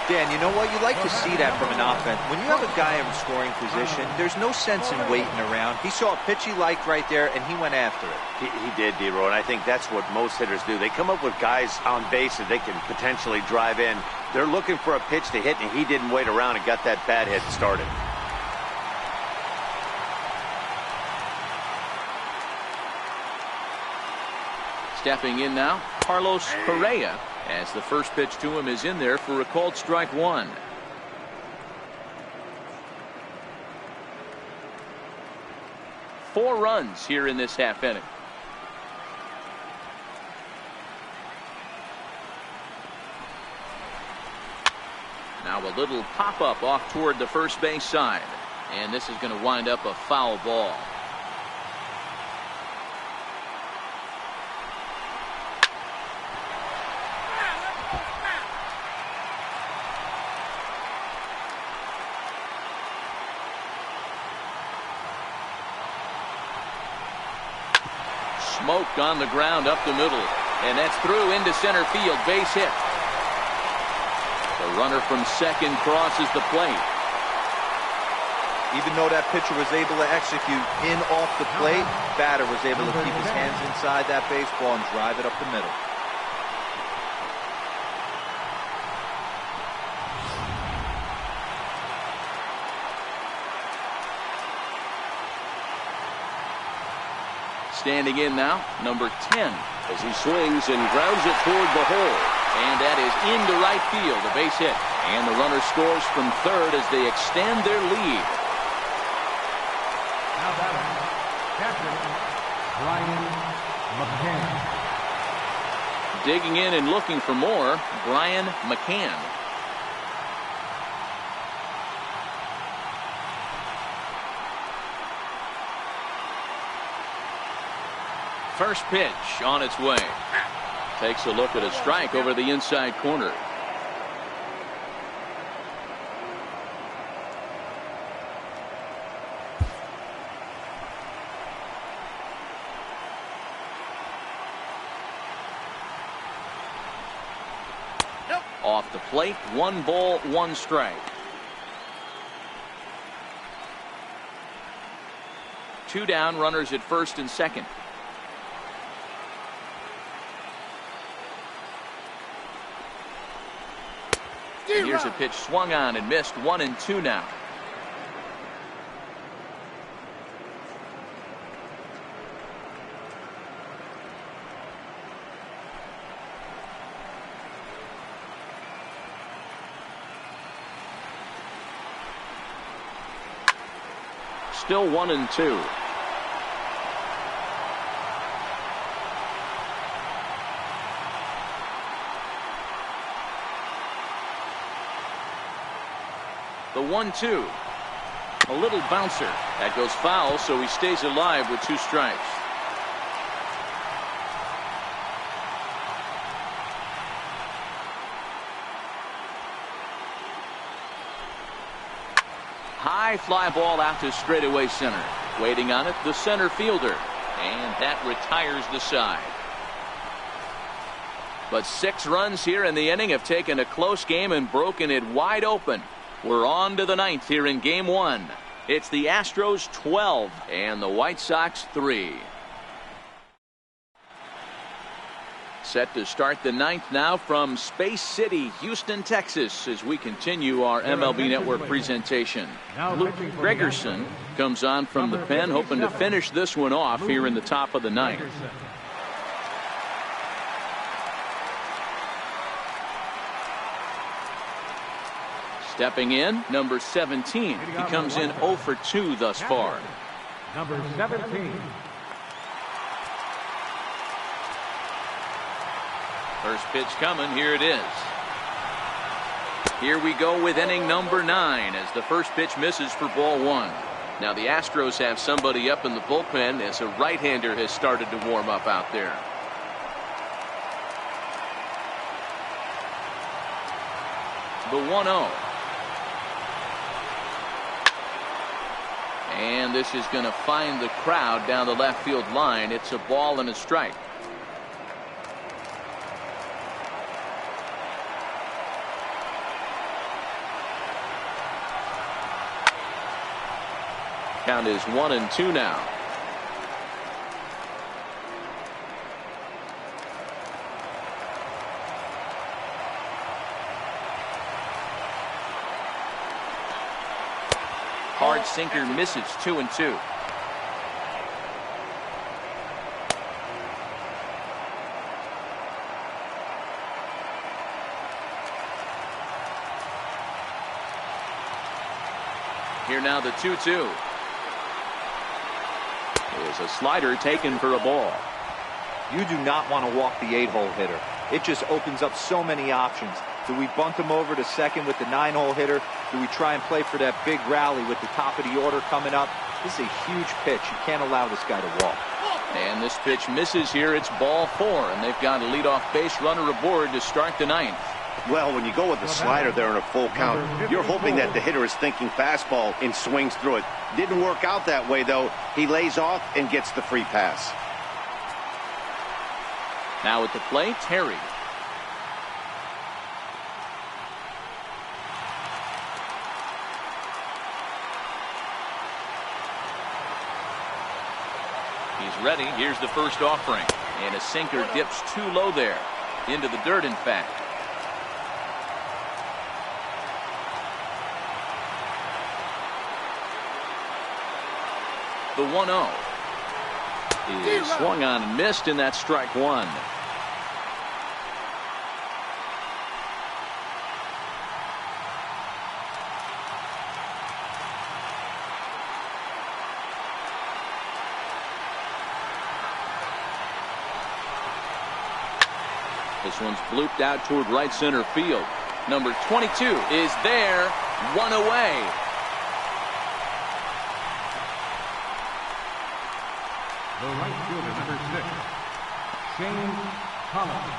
Dan, you know what? You like to see that from an offense. When you have a guy in scoring position, there's no sense in waiting around. He saw a pitch he liked right there, and he went after it. He did, D-Row, and I think that's what most hitters do. They come up with guys on base that they can potentially drive in. They're looking for a pitch to hit, and he didn't wait around and got that bad hit started. Stepping in now, Carlos Correa, as the first pitch to him is in there for a called strike one. Four runs here in this half inning. Now a little pop-up off toward the first base side. And this is going to wind up a foul ball. Smoke on the ground up the middle. And that's through into center field. Base hit. The runner from second crosses the plate. Even though that pitcher was able to execute in off the plate, batter was able to keep his hands inside that baseball and drive it up the middle. Standing in now, number 10. As he swings and grounds it toward the hole. And that is into right field, a base hit. And the runner scores from third as they extend their lead. Now batting, catcher, Brian McCann. Digging in and looking for more, Brian McCann. First pitch on its way. Takes a look at a strike over the inside corner. Off the plate, 1 ball, 1 strike. 2 down, runners at first and second. And here's a pitch swung on and missed. 1-2 now. Still 1-2. The 1-2. A little bouncer. That goes foul, so he stays alive with 2 strikes. High fly ball out to straightaway center. Waiting on it, the center fielder. And that retires the side. But 6 runs here in the inning have taken a close game and broken it wide open. We're on to the 9th here in game 1. It's the Astros 12 and the White Sox 3. Set to start the 9th now from Space City, Houston, Texas, as we continue our MLB Network presentation. Luke Gregerson comes on from the pen, hoping to finish this one off here in the top of the 9th. Stepping in, number 17. He comes in 0 for 2 thus far. Number 17. First pitch coming. Here it is. Here we go with inning number 9 as the first pitch misses for ball 1. Now the Astros have somebody up in the bullpen as a right-hander has started to warm up out there. The 1-0. And this is going to find the crowd down the left field line. It's a ball and a strike. Count is 1-2 now. Hard sinker misses. 2-2. Here now the 2-2. Is a slider taken for a ball. You do not want to walk the 8-hole hitter. It just opens up so many options. Do we bunt him over to second with the 9-hole hitter? Do we try and play for that big rally with the top of the order coming up? This is a huge pitch. You can't allow this guy to walk. And this pitch misses here. It's ball 4, and they've got a leadoff base runner aboard to start the 9th. Well, when you go with the slider there in a full count, you're hoping that the hitter is thinking fastball and swings through it. Didn't work out that way, though. He lays off and gets the free pass. Now at the plate, Terry. He's ready. Here's the first offering. And a sinker dips too low there. Into the dirt, in fact. The 1-0 is swung on and missed, and that's strike 1. This one's blooped out toward right center field. Number 22 is there, 1 away. The right fielder, number 6, Shane Collins.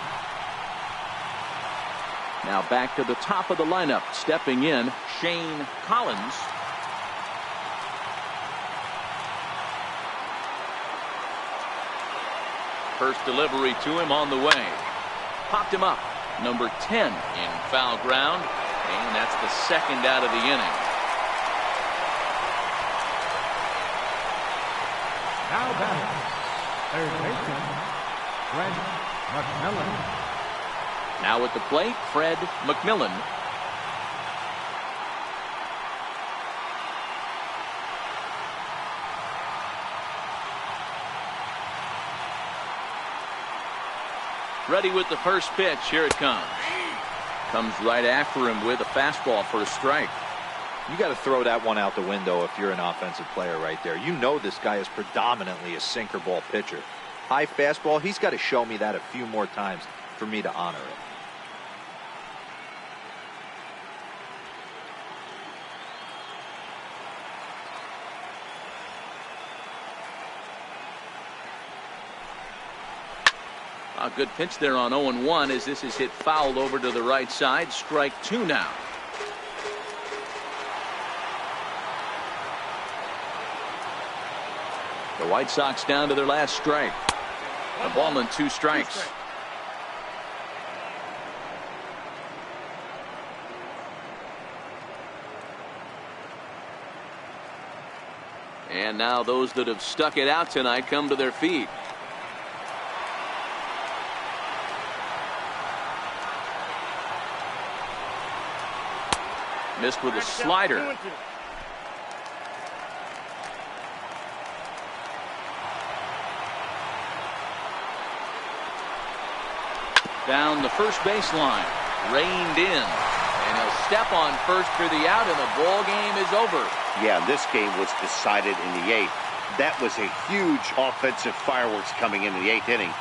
Now back to the top of the lineup. Stepping in, Shane Collins. First delivery to him on the way. Popped him up. Number 10 in foul ground. And that's the second out of the inning. Now batting, third baseman, Fred McMillan. Now at the plate, Fred McMillan. Ready with the first pitch. Here it comes. Comes right after him with a fastball for a strike. You got to throw that one out the window if you're an offensive player right there. You know this guy is predominantly a sinker ball pitcher. High fastball, he's got to show me that a few more times for me to honor it. A good pitch there on 0-1 as this is hit foul over to the right side. Strike 2 now. The White Sox down to their last strike. A ball and 2 strikes. And now those that have stuck it out tonight come to their feet. Missed with a slider. Down the first baseline. Reined in. And he'll step on first for the out, and the ball game is over. Yeah, this game was decided in the 8th. That was a huge offensive fireworks coming into the 8th inning.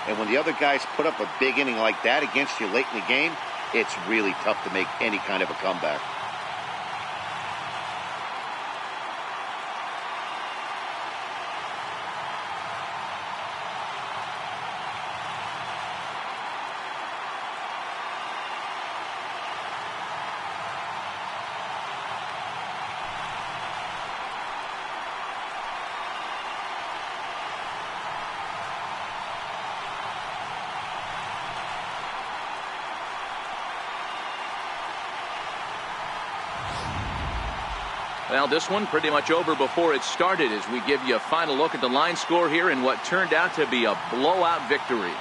And when the other guys put up a big inning like that against you late in the game, it's really tough to make any kind of a comeback. Well, this one pretty much over before it started as we give you a final look at the line score here in what turned out to be a blowout victory.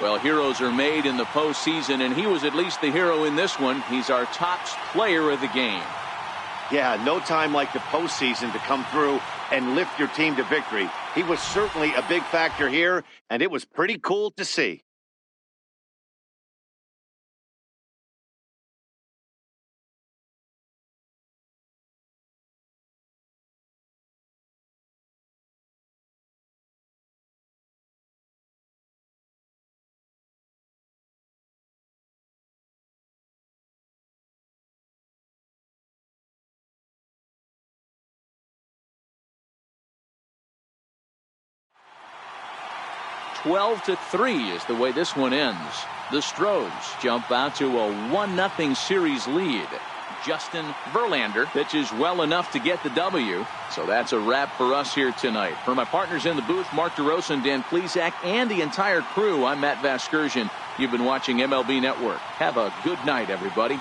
Well, heroes are made in the postseason, and he was at least the hero in this one. He's our top player of the game. Yeah, no time like the postseason to come through and lift your team to victory. He was certainly a big factor here, and it was pretty cool to see. Twelve to 3 is the way this one ends. The Astros jump out to a 1-0 series lead. Justin Verlander pitches well enough to get the W. So that's a wrap for us here tonight. For my partners in the booth, Mark DeRosa and Dan Plesac, and the entire crew, I'm Matt Vasgersian. You've been watching MLB Network. Have a good night, everybody.